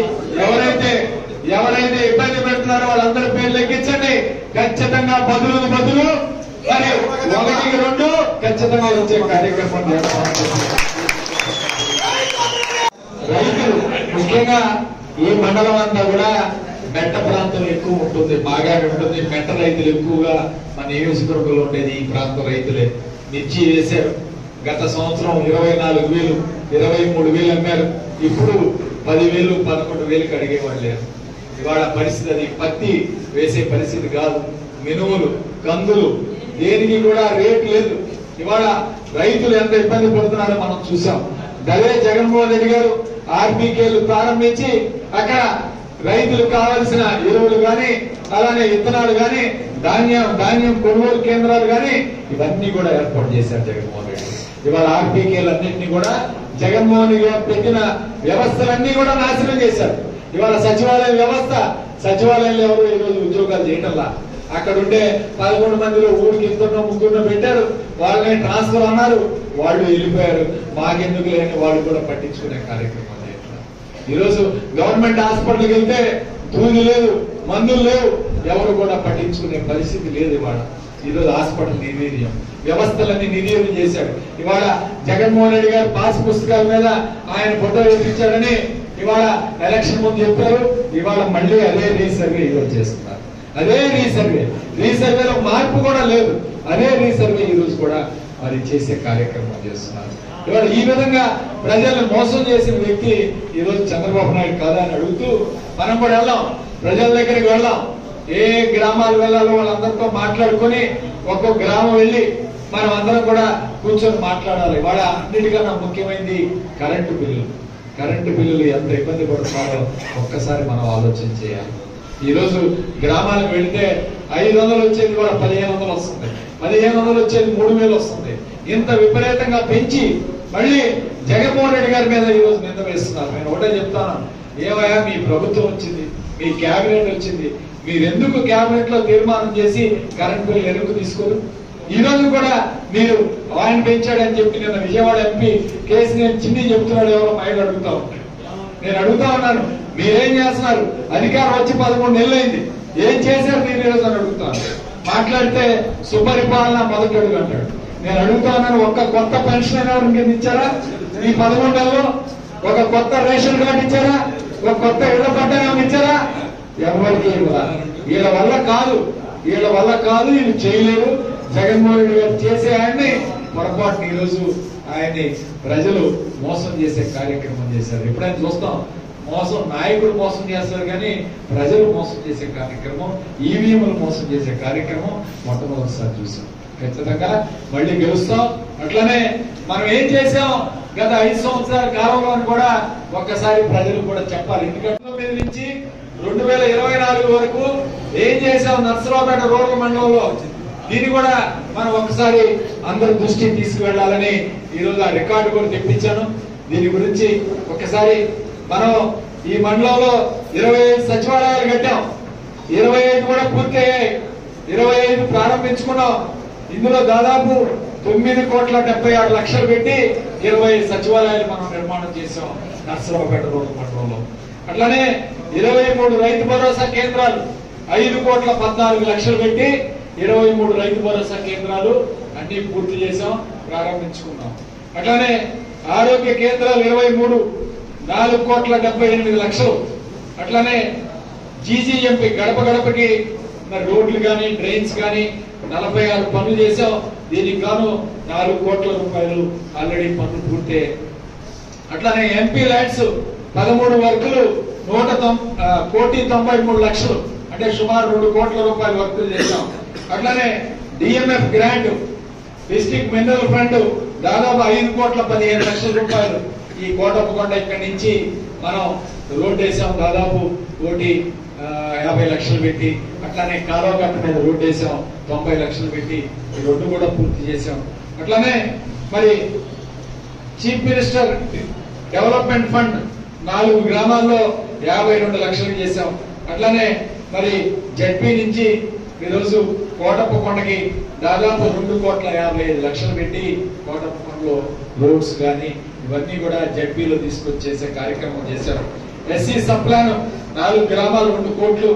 ఎవరైతే ఇబ్బంది పెడుతున్నారో వాళ్ళందరి పేర్లు లెక్కించండి. ఖచ్చితంగా బదులు మరి 1-2 ఖచ్చితంగా వచ్చే కార్యక్రమం చేస్తాం. రైతులు ముఖ్యంగా ఈ మండలం అంతా కూడా మెట్ట ప్రాంతం ఎక్కువ ఉంటుంది, బాగా ఉంటుంది. మెట్ట రైతులు ఎక్కువగా మన నియోజకవర్గంలో ఉండేది ఈ ప్రాంత రైతులే. మిర్చి వేశారు, గత సంవత్సరం 24,000, 23,000 అమ్మారు. ఇప్పుడు 10,000, 11,000కి అడిగేవాళ్ళు లేరు. ఇవాళ పరిస్థితి అది. పత్తి వేసే పరిస్థితి కాదు, మినుములు, కందులు, దేనికి కూడా రేటు లేదు. ఇవాళ రైతులు ఎంత ఇబ్బంది పడుతున్నారో మనం చూసాం. అదే జగన్మోహన్ రెడ్డి గారు ఆర్బీకేలు ప్రారంభించి అక్కడ రైతులకు కావాల్సిన ఎరువులు గాని, అలానే విత్తనాలు గాని, ధాన్యం కొనుగోలు కేంద్రాలు గాని ఇవన్నీ కూడా ఏర్పాటు చేశారు జగన్మోహన్ రెడ్డి. ఇవాళ ఆర్బీకేలు అన్నింటినీ కూడా జగన్మోహన్ రెడ్డి గారు పెట్టిన వ్యవస్థలన్నీ కూడా నాశనం చేశారు. ఇవాళ సచివాలయ వ్యవస్థ, సచివాలయంలో ఎవరు ఈరోజు ఉద్యోగాలు చేయటంలా. అక్కడ ఉండే 11 మందిలో ఊరికి 2-3 పెట్టారు, వాళ్ళని ట్రాన్స్ఫర్ అన్నారు, వాళ్ళు వెళ్ళిపోయారు. మాకెందుకు లేని వాళ్ళు కూడా పట్టించుకునే కార్యక్రమం చేయట్లా. ఈరోజు గవర్నమెంట్ హాస్పిటల్కి వెళ్తే దూది లేదు, మందులు లేవు, ఎవరు కూడా పట్టించుకునే పరిస్థితి లేదు. ఇవాళ ఈరోజు హాస్పిటల్ నిర్వీర్యం, వ్యవస్థలన్నీ నిర్వీర్యం చేశాడు. ఇవాళ జగన్మోహన్ రెడ్డి గారు పాస్ పుస్తకాల మీద ఆయన ఫోటో వేయించాడని ఇవాళ ఎలక్షన్ ముందు చెప్పారు. ఇవాళ మళ్ళీ అదే రీసర్వే ఈరోజు చేస్తున్నారు. అదే రీసర్వేలో మార్పు కూడా లేదు. అదే రీసర్వే ఈ రోజు కూడా మరి చేసే కార్యక్రమం చేస్తున్నారు. ఇవాళ ఈ విధంగా ప్రజలను మోసం చేసిన వ్యక్తి ఈ రోజు చంద్రబాబు నాయుడు కాదా అని అడుగుతూ మనం కూడా వెళ్దాం, ప్రజల దగ్గరికి వెళ్దాం. ఏ గ్రామాలు వెళ్ళాలో వాళ్ళందరితో మాట్లాడుకొని ఒక్కొక్క గ్రామం వెళ్ళి మనం అందరం కూడా కూర్చొని మాట్లాడాలి. ఇవాళ అన్నిటికన్నా ముఖ్యమైనది కరెంటు బిల్లులు ఎంత ఇబ్బంది పడుతున్నారో ఒక్కసారి మనం ఆలోచన చేయాలి. ఈ రోజు గ్రామాలకు వెళితే 500 వచ్చేది కూడా 1,500 వస్తుంది, 1,500 వచ్చేది 3,000 వస్తుంది. ఇంత విపరీతంగా పెంచి మళ్ళీ జగన్మోహన్ రెడ్డి గారి మీద ఈ రోజు నింద వేస్తున్నారు. నేను ఒకటే చెప్తాను, ఏమయ్యా మీ ప్రభుత్వం వచ్చింది, మీ క్యాబినెట్ వచ్చింది, మీరెందుకు క్యాబినెట్ లో తీర్మానం చేసి కరెంట్ బిల్ ఎందుకు తీసుకోరు? ఈ రోజు కూడా మీరు ఆయన పెంచాడని చెప్పి నిన్న విజయవాడ ఎంపీ కేసీఆర్ చిన్ని చెప్తున్నాడు, ఎవరో మైలు అడుగుతా ఉంటాడు. నేను అడుగుతా ఉన్నాను, మీరేం చేస్తున్నారు? అధికారం వచ్చి 13 నెలలు అయింది, ఏం చేశారు మీరు ఈరోజు అని అడుగుతాను. మాట్లాడితే సుపరిపాలన మొదటి అడుగు అంటాడు. నేను అడుగుతా ఉన్నాను, ఒక్క కొత్త పెన్షన్ ఎవరికి ఇచ్చారా ఈ 13 నెలలో? ఒక కొత్త రేషన్ కార్డు ఇచ్చారా? ఒక కొత్త ఇళ్ల పట్టాలు ఇచ్చారా? ఎవరికి వీళ్ళ వల్ల కాదు, వీళ్ళు చేయలేరు. జగన్మోహన్ రెడ్డి గారు చేసే ఆయన్ని పొరపాటుని ఈరోజు ఆయన్ని ప్రజలు మోసం చేసే కార్యక్రమం చేశారు. ఎప్పుడైనా చూస్తాం మోసం, నాయకుడు మోసం చేస్తారు కానీ ప్రజలు మోసం చేసే కార్యక్రమం, ఈవీఎంలు మోసం చేసే కార్యక్రమం మొట్టమొదటిసారి చూసాం. ఖచ్చితంగా మళ్ళీ గెలుస్తాం. అట్లనే మనం ఏం చేసాం గత 5 సంవత్సరాల కాలంలో కూడా ఒక్కసారి ప్రజలు కూడా చెప్పాలి. ఎందుకంటే 19 నుంచి 2024 వరకు ఏం చేసాం నర్సరావుపేట రూరల్ మండలంలో, దీన్ని కూడా మనం ఒకసారి అందరి దృష్టికి తీసుకువెళ్లాలని ఈరోజు ఆ రికార్డు కూడా తెప్పించాను. దీని గురించి ఒకసారి మనం ఈ మండలంలో 25 సచివాలయాలు కట్టాం, 25 కూడా పూర్తయ్యాయి, 25 ప్రారంభించుకున్నాం. ఇందులో దాదాపు 9,76,00,000 పెట్టి 20 సచివాలయాలు మనం నిర్మాణం చేసాం నర్సరావుపేట రూరల్ మండలంలో. అట్లానే 23 రైతు భరోసా కేంద్రాలు 5,14,00,000 పెట్టి 23 రైతు భరోసా కేంద్రాలు అన్ని పూర్తి చేసాం, ప్రారంభించుకున్నాం. అట్లానే ఆరోగ్య కేంద్రాలు 23 4,78,00,000. అట్లానే జీజీఎంపీ గడప గడపకి మరి రోడ్లు కానీ డ్రైన్స్ కానీ 46 పనులు చేసాం. దీనికి గాను 4 కోట్ల రూపాయలు ఆల్రెడీ పనులు పూర్తయ్యాయి. అట్లానే ఎంపీ ల్యాండ్స్ 13 వర్కులు 1,93,00,000 అంటే సుమారు 2 కోట్ల రూపాయల వర్కులు చేశాం. అట్లానే DMF grant district mineral fund దాదాపు 5,15,00,000 రూపాయలు. ఈ కోటప్పకొండ ఇక్కడి నుంచి మనం రోడ్డు వేసాం, దాదాపు 1,50,00,000 పెట్టి. అట్లానే కాలువకట్ట మీద రోడ్డు వేసాం 90,00,000 పెట్టి, ఈ రోడ్డు కూడా పూర్తి చేశాం. అట్లానే మరి చీఫ్ మినిస్టర్ డెవలప్మెంట్ ఫండ్ 4 గ్రామాల్లో 52,00,000 చేశాం. అట్లానే మరి జడ్పీ నుంచి ఈరోజు కోటప్పకొండకి దాదాపు 2,55,00,000 పెట్టి కోటప్పకొండలో రోడ్స్ కానీ ఇవన్నీ కూడా జడ్పీలో తీసుకొచ్చేసే కార్యక్రమం చేశారు. ఎస్సీ సప్లాన్ 4 గ్రామాలు 2 కోట్లు,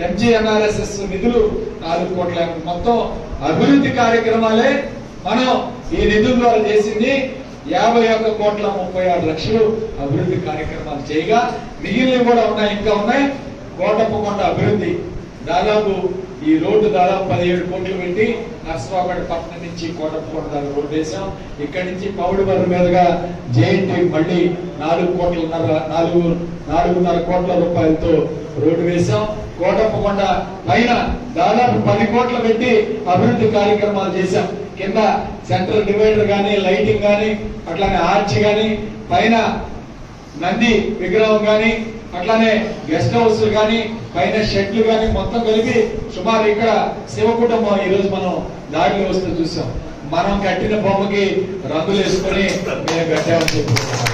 ఎంజీఎన్ఆర్ఎస్ఎస్ నిధులు 4 కోట్ల. మొత్తం అభివృద్ధి కార్యక్రమాలే మనం ఈ నిధుల ద్వారా చేసింది. 51,36,00,000 అభివృద్ధి కార్యక్రమాలు చేయగా మిగిలినవి కూడా ఉన్నాయి, ఇంకా ఉన్నాయి. కోటప్పకొండ అభివృద్ధి దాదాపు ఈ రోడ్డు దాదాపు 17 కోట్లు పెట్టి నర్సరావుపేట పట్టణం నుంచి కోటప్పకొండ దాకా రోడ్డు వేసాం. ఇక్కడి నుంచి పౌడిబర్ర మీదుగా జేఎన్టీ మళ్ళీ 4,5 కోట్ల రూపాయలతో రోడ్డు వేసాం. కోటప్పకొండ పైన దాదాపు 10 కోట్లు పెట్టి అభివృద్ధి కార్యక్రమాలు చేశాం. కింద సెంట్రల్ డివైడర్ గానీ, లైటింగ్ గానీ, అట్లానే ఆర్చ్ గానీ, పైన నంది విగ్రహం గానీ, అట్లానే గెస్ట్ హౌస్ గానీ, పైన షెడ్లు గానీ మొత్తం కలిపి సుమారు ఇక్కడ శివ కుటుంబం ఈ రోజు మనం దాడిలో వస్తూ చూసాం. మనం కట్టిన బొమ్మకి రంగులు వేసుకొని మేము కట్టామని చెప్పుకుంటున్నాం.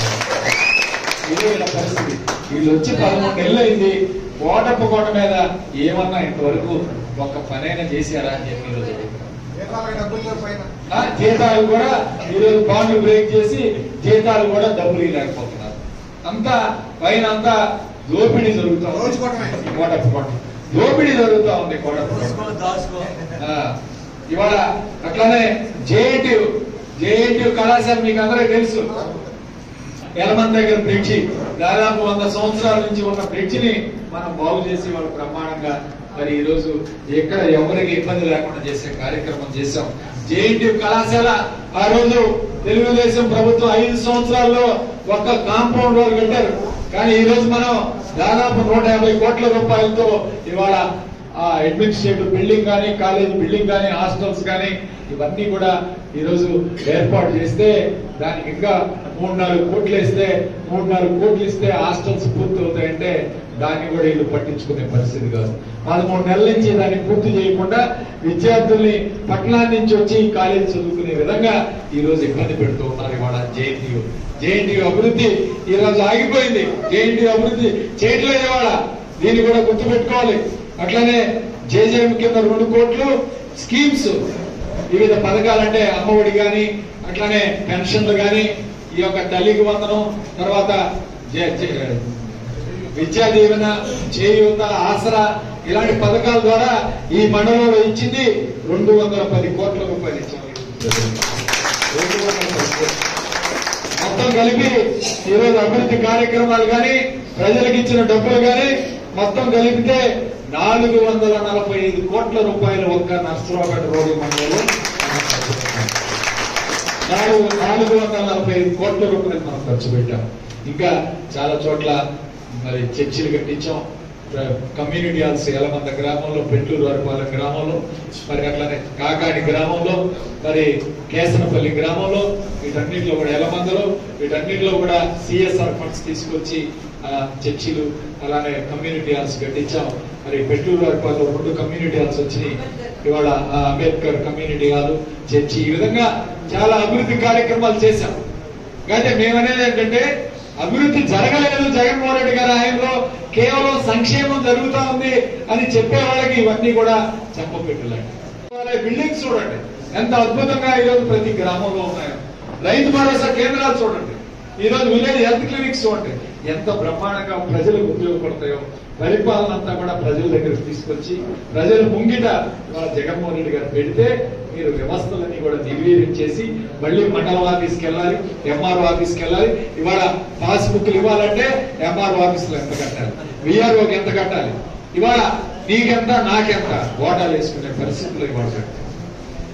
ఇది వీళ్ళ పరిస్థితి. వీళ్ళు వచ్చి 13 నెలలు అయింది. కోటప్పకొండ మీద ఏమన్నా ఇంతవరకు ఒక్క పనైనా చేశారా అని చెప్పి ఈరోజు జీతాలు కూడా ఈరోజు బాండ్లు బ్రేక్ చేసి జీతాలు కూడా డబ్బులు ఇవ్వలేకపోతున్నారు. అంతా పైన అంతా దోపిడీ జరుగుతా ఉంది. కోటప్పకొండ దోపిడీ జరుగుతా ఉంది కోటప్పకొండ. ఇవాళ అట్లానే జేఎన్టీయూ కళాశాల మీకు అందరికీ తెలుసు. ఎలమంది దగ్గర బ్రిడ్జి దాదాపు 100 సంవత్సరాల నుంచి ఉన్న బ్రిడ్జ్ ని మనం బాగు చేసి వాళ్ళు బ్రహ్మాండంగా మరి ఈ రోజు ఎక్కడ ఎవరికి ఇబ్బంది లేకుండా చేసే కార్యక్రమం చేశాం. జేఎన్టీయూ కళాశాల ఆ రోజు తెలుగుదేశం ప్రభుత్వం 5 సంవత్సరాల్లో ఒక్క కాంపౌండ్ వాల్ కట్టారు. కానీ ఈ రోజు మనం దాదాపు 150 కోట్ల రూపాయలతో ఇవాళ అడ్మినిస్ట్రేటివ్ బిల్డింగ్ కానీ, కాలేజ్ బిల్డింగ్ కానీ, హాస్టల్స్ కానీ ఇవన్నీ కూడా ఈ రోజు ఏర్పాటు చేస్తే దానికి ఇంకా 3-4 కోట్లు ఇస్తే 3-4 కోట్లు ఇస్తే హాస్టల్స్ పూర్తి అవుతాయంటే దాన్ని కూడా వీళ్ళు పట్టించుకునే పరిస్థితి కాదు. 13 నెలల నుంచి దాన్ని పూర్తి చేయకుండా విద్యార్థుల్ని పట్టణాల నుంచి వచ్చి కాలేజీ చదువుకునే విధంగా ఈ రోజు ఇబ్బంది పెడుతూ ఉన్నారు. ఇవాళ జేఎన్టీయూ అభివృద్ధి ఈ రోజు ఆగిపోయింది. జేఎన్టీయూ అభివృద్ధి చేయట్లేదు. ఇవాళ దీన్ని కూడా గుర్తుపెట్టుకోవాలి. అట్లానే జేజేఎం కింద 2 కోట్లు స్కీమ్స్, వివిధ పథకాలంటే అమ్మఒడి కానీ, అట్లానే పెన్షన్లు కానీ, ఈ యొక్క తల్లికి వందనం, తర్వాత విద్యా దీవెన, చేయూత, ఆసరా ఇలాంటి పథకాల ద్వారా ఈ మండలంలో ఇచ్చింది 210 కోట్ల రూపాయలు ఇచ్చారు. మొత్తం కలిపి ఈరోజు అభివృద్ధి కార్యక్రమాలు కానీ, ప్రజలకు ఇచ్చిన డబ్బులు కానీ మొత్తం కలిపితే 445 కోట్ల రూపాయలు ఒక్క నర్సరావుపేట రోడ్డు మండలంలో 445 కోట్ల రూపాయలు మనం ఖర్చు పెట్టాం. ఇంకా చాలా చోట్ల మరి చర్చిలు కట్టించాం, కమ్యూనిటీ హాల్స్ ఎలమంద గ్రామంలో, పెట్లూరు వారిపాలెం గ్రామంలో, మరి అట్లానే కాకాడి గ్రామంలో, మరి కేసనపల్లి గ్రామంలో, వీటన్నిటిలో కూడా ఎలమందలో, వీటన్నిటిలో కూడా సిఎస్ఆర్ ఫండ్స్ తీసుకొచ్చి చర్చిలు అలానే కమ్యూనిటీ హాల్స్ కట్టించాం. మరి పెట్లూరు వారిపాలెంలో 2 కమ్యూనిటీ హాల్స్ వచ్చినాయి. ఇవాళ అంబేద్కర్ కమ్యూనిటీ హాల్, చర్చి, ఈ విధంగా చాలా అభివృద్ధి కార్యక్రమాలు చేశాం. అయితే మేమనేది ఏంటంటే అభివృద్ధి జరగలేదు జగన్మోహన్ రెడ్డి గారి ఆయనలో, కేవలం సంక్షేమం జరుగుతా ఉంది అని చెప్పే వాళ్ళకి ఇవన్నీ కూడా చెప్పపెట్టలేదు. బిల్డింగ్స్ చూడండి ఎంత అద్భుతంగా ఈరోజు ప్రతి గ్రామంలో ఉన్నాయో. రైతు భరోసా కేంద్రాలు చూడండి, ఈరోజు విలేజ్ హెల్త్ క్లినిక్స్ చూడండి ఎంత బ్రహ్మాండంగా ప్రజలకు ఉపయోగపడతాయో. పరిపాలన అంతా కూడా ప్రజల దగ్గరకు తీసుకొచ్చి ప్రజల ముంగిట ఇవాళ జగన్మోహన్ రెడ్డి గారు పెడితే మీరు వ్యవస్థలన్నీ కూడా నిర్వీర్యం చేసి మళ్ళీ మండలం ఆఫీస్కి వెళ్ళాలి, ఎంఆర్ఓ ఆఫీస్కి వెళ్ళాలి. ఇవాళ పాస్బుక్లు ఇవ్వాలంటే ఎంఆర్ఓ ఆఫీసులో ఎంత కట్టాలి, విఆర్ఓకి ఎంత కట్టాలి, ఇవాళ నీకెంత నాకెంత ఓటాలు వేసుకునే పరిస్థితులు ఇవాళ.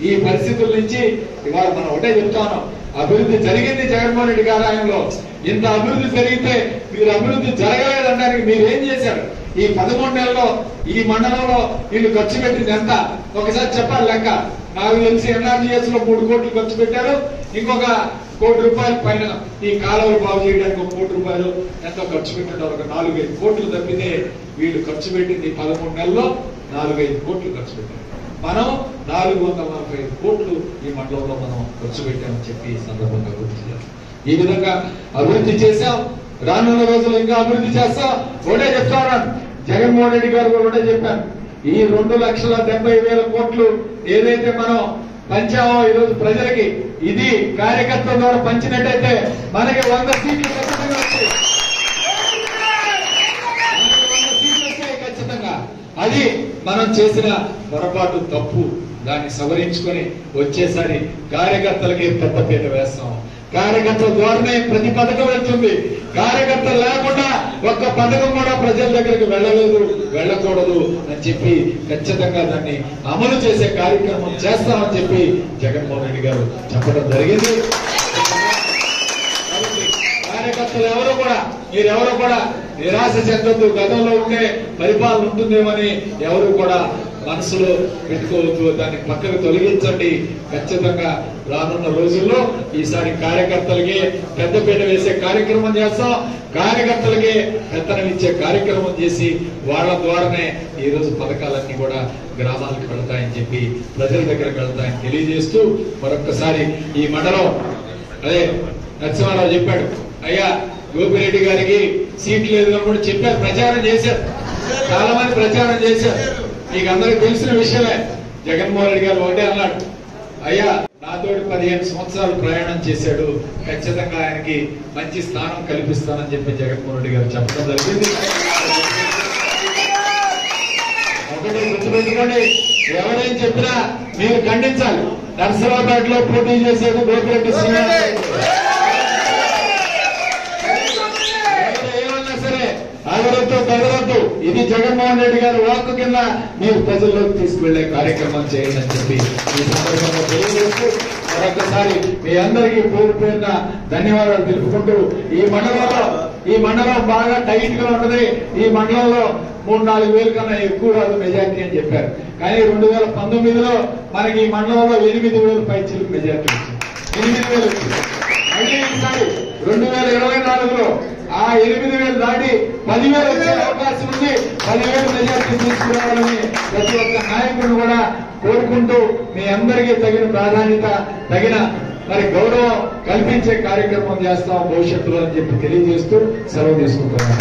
ఈ పరిస్థితుల నుంచి ఇవాళ మనం ఒకటే చెప్తాను, అభివృద్ధి జరిగింది జగన్మోహన్ రెడ్డి గారి ఆయనలో. ఇంత అభివృద్ధి జరిగితే మీరు అభివృద్ధి జరగలేదనడానికి మీరేం చేశారు? ఈ 13 నెలల్లో ఈ మండలంలో వీళ్ళు ఖర్చు పెట్టింది ఎంత ఒకసారి చెప్పాలి లెక్క. నాకు తెలిసి ఎన్ఆర్జీఎస్ లో 3 కోట్లు ఖర్చు పెట్టారు, ఇంకొక 1 కోటి రూపాయల పైన ఈ కాలువలు బాగు చేయడానికి 1 కోటి రూపాయలు ఎంతో ఖర్చు పెట్టారు. ఒక 4-5 కోట్లు తప్పితే వీళ్ళు ఖర్చు పెట్టింది 13 నెలల్లో 4-5 కోట్లు ఖర్చు పెట్టారు. మనం 445 కోట్లు ఈ మండలంలో మనం ఖర్చు పెట్టామని చెప్పి ఈ సందర్భంగా గుర్తు చేయాలి. ఈ విధంగా అభివృద్ధి చేశాం, రానున్న రోజులు ఇంకా అభివృద్ధి చేస్తాం. ఒకటే చెప్తాను, జగన్మోహన్ రెడ్డి గారు కూడా ఒకటే చెప్పాను, ఈ 2,70,000 కోట్లు ఏదైతే మనం పంచామో ఈరోజు ప్రజలకి, ఇది కార్యకర్తల ద్వారా పంచినట్టయితే మనకి 100 సీట్లు ఖచ్చితంగా వచ్చాయి. ఖచ్చితంగా అది మనం చేసిన పొరపాటు, తప్పు, దాన్ని సవరించుకొని వచ్చేసరి కార్యకర్తలకి పెద్దపీట వేస్తాం. కార్యకర్తల ద్వారానే ప్రతి పథకం వెళ్తుంది. కార్యకర్తలు లేకుండా ఒక్క పథకం కూడా ప్రజల దగ్గరికి వెళ్ళలేదు, వెళ్ళకూడదు అని చెప్పి ఖచ్చితంగా దాన్ని అమలు చేసే కార్యక్రమం చేస్తామని చెప్పి జగన్మోహన్ రెడ్డి గారు చెప్పడం జరిగింది. కార్యకర్తలు మీరెవరు కూడా నిరాశ చెందొద్దు. గతంలో ఉండే పరిపాలన ఉంటుందేమని ఎవరు కూడా మనసులో పెట్టుకోవద్దు, దాన్ని పక్కకు తొలగించండి. ఖచ్చితంగా రానున్న రోజుల్లో ఈసారి కార్యకర్తలకి పెద్దపీట వేసే కార్యక్రమం చేస్తాం. కార్యకర్తలకి పెత్తనం ఇచ్చే కార్యక్రమం చేసి వాళ్ళ ద్వారానే ఈ రోజు పథకాలన్నీ కూడా గ్రామాలకు వెళ్తాయని చెప్పి ప్రజల దగ్గరకు వెళ్తాయని తెలియజేస్తూ మరొక్కసారి ఈ మండలం అదే నరసింహారావు చెప్పాడు, అయ్యా గోపిరెడ్డి గారికి సీట్ లేదు కూడా చెప్పారు, ప్రచారం చేశారు, చాలా మంది ప్రచారం చేశారు. మీకు అందరికి తెలిసిన విషయమే. జగన్మోహన్ రెడ్డి గారు ఒకటే అన్నాడు, అయ్యా నాతోటి 15 సంవత్సరాలు ప్రయాణం చేశాడు, ఖచ్చితంగా ఆయనకి మంచి స్థానం కల్పిస్తానని చెప్పి జగన్మోహన్ రెడ్డి గారు చెప్పడం జరిగింది. ఒకటి గుర్తుపెట్టుకోండి, ఎవరేం చెప్పినా మీరు ఖండించాలి. నర్సరావుపేటలో పోటీ చేసేది గోపిరెడ్డి శ్రీనివాసరెడ్డి. ఏమన్నా సరే అగరొద్దు తగరొద్దు, ఇది జగన్మోహన్ రెడ్డి గారి వాక్కు కింద మీరు ప్రజల్లోకి తీసుకువెళ్లే కార్యక్రమం చేయండి అని చెప్పి ఈ సందర్భంగా తెలియజేస్తూ మరొకసారి మీ అందరికీ పేరు పేరున ధన్యవాదాలు తెలుపుకుంటూ, ఈ మండలం బాగా టైట్ గా ఉన్నది. ఈ మండలంలో 3-4 వేల కన్నా ఎక్కువ రాదు మెజార్టీ అని చెప్పారు. కానీ 2019లో మనకి ఈ మండలంలో 8,000 పైచిలకు మెజార్టీ వచ్చింది. 8,000 వచ్చింది. మళ్ళీ ఈసారి 2024లో ఆ 8,000 దాటి 10,000 వచ్చే అవకాశం ఉంది. 10,000 మెజార్టీ తీసుకురావాలని ప్రతి ఒక్క నాయకుడు కూడా కోరుకుంటూ మీ అందరికీ తగిన ప్రాధాన్యత, తగిన మరి గౌరవం కల్పించే కార్యక్రమం చేస్తాం భవిష్యత్తులో అని చెప్పి తెలియజేస్తూ సెలవు తీసుకుంటున్నాను.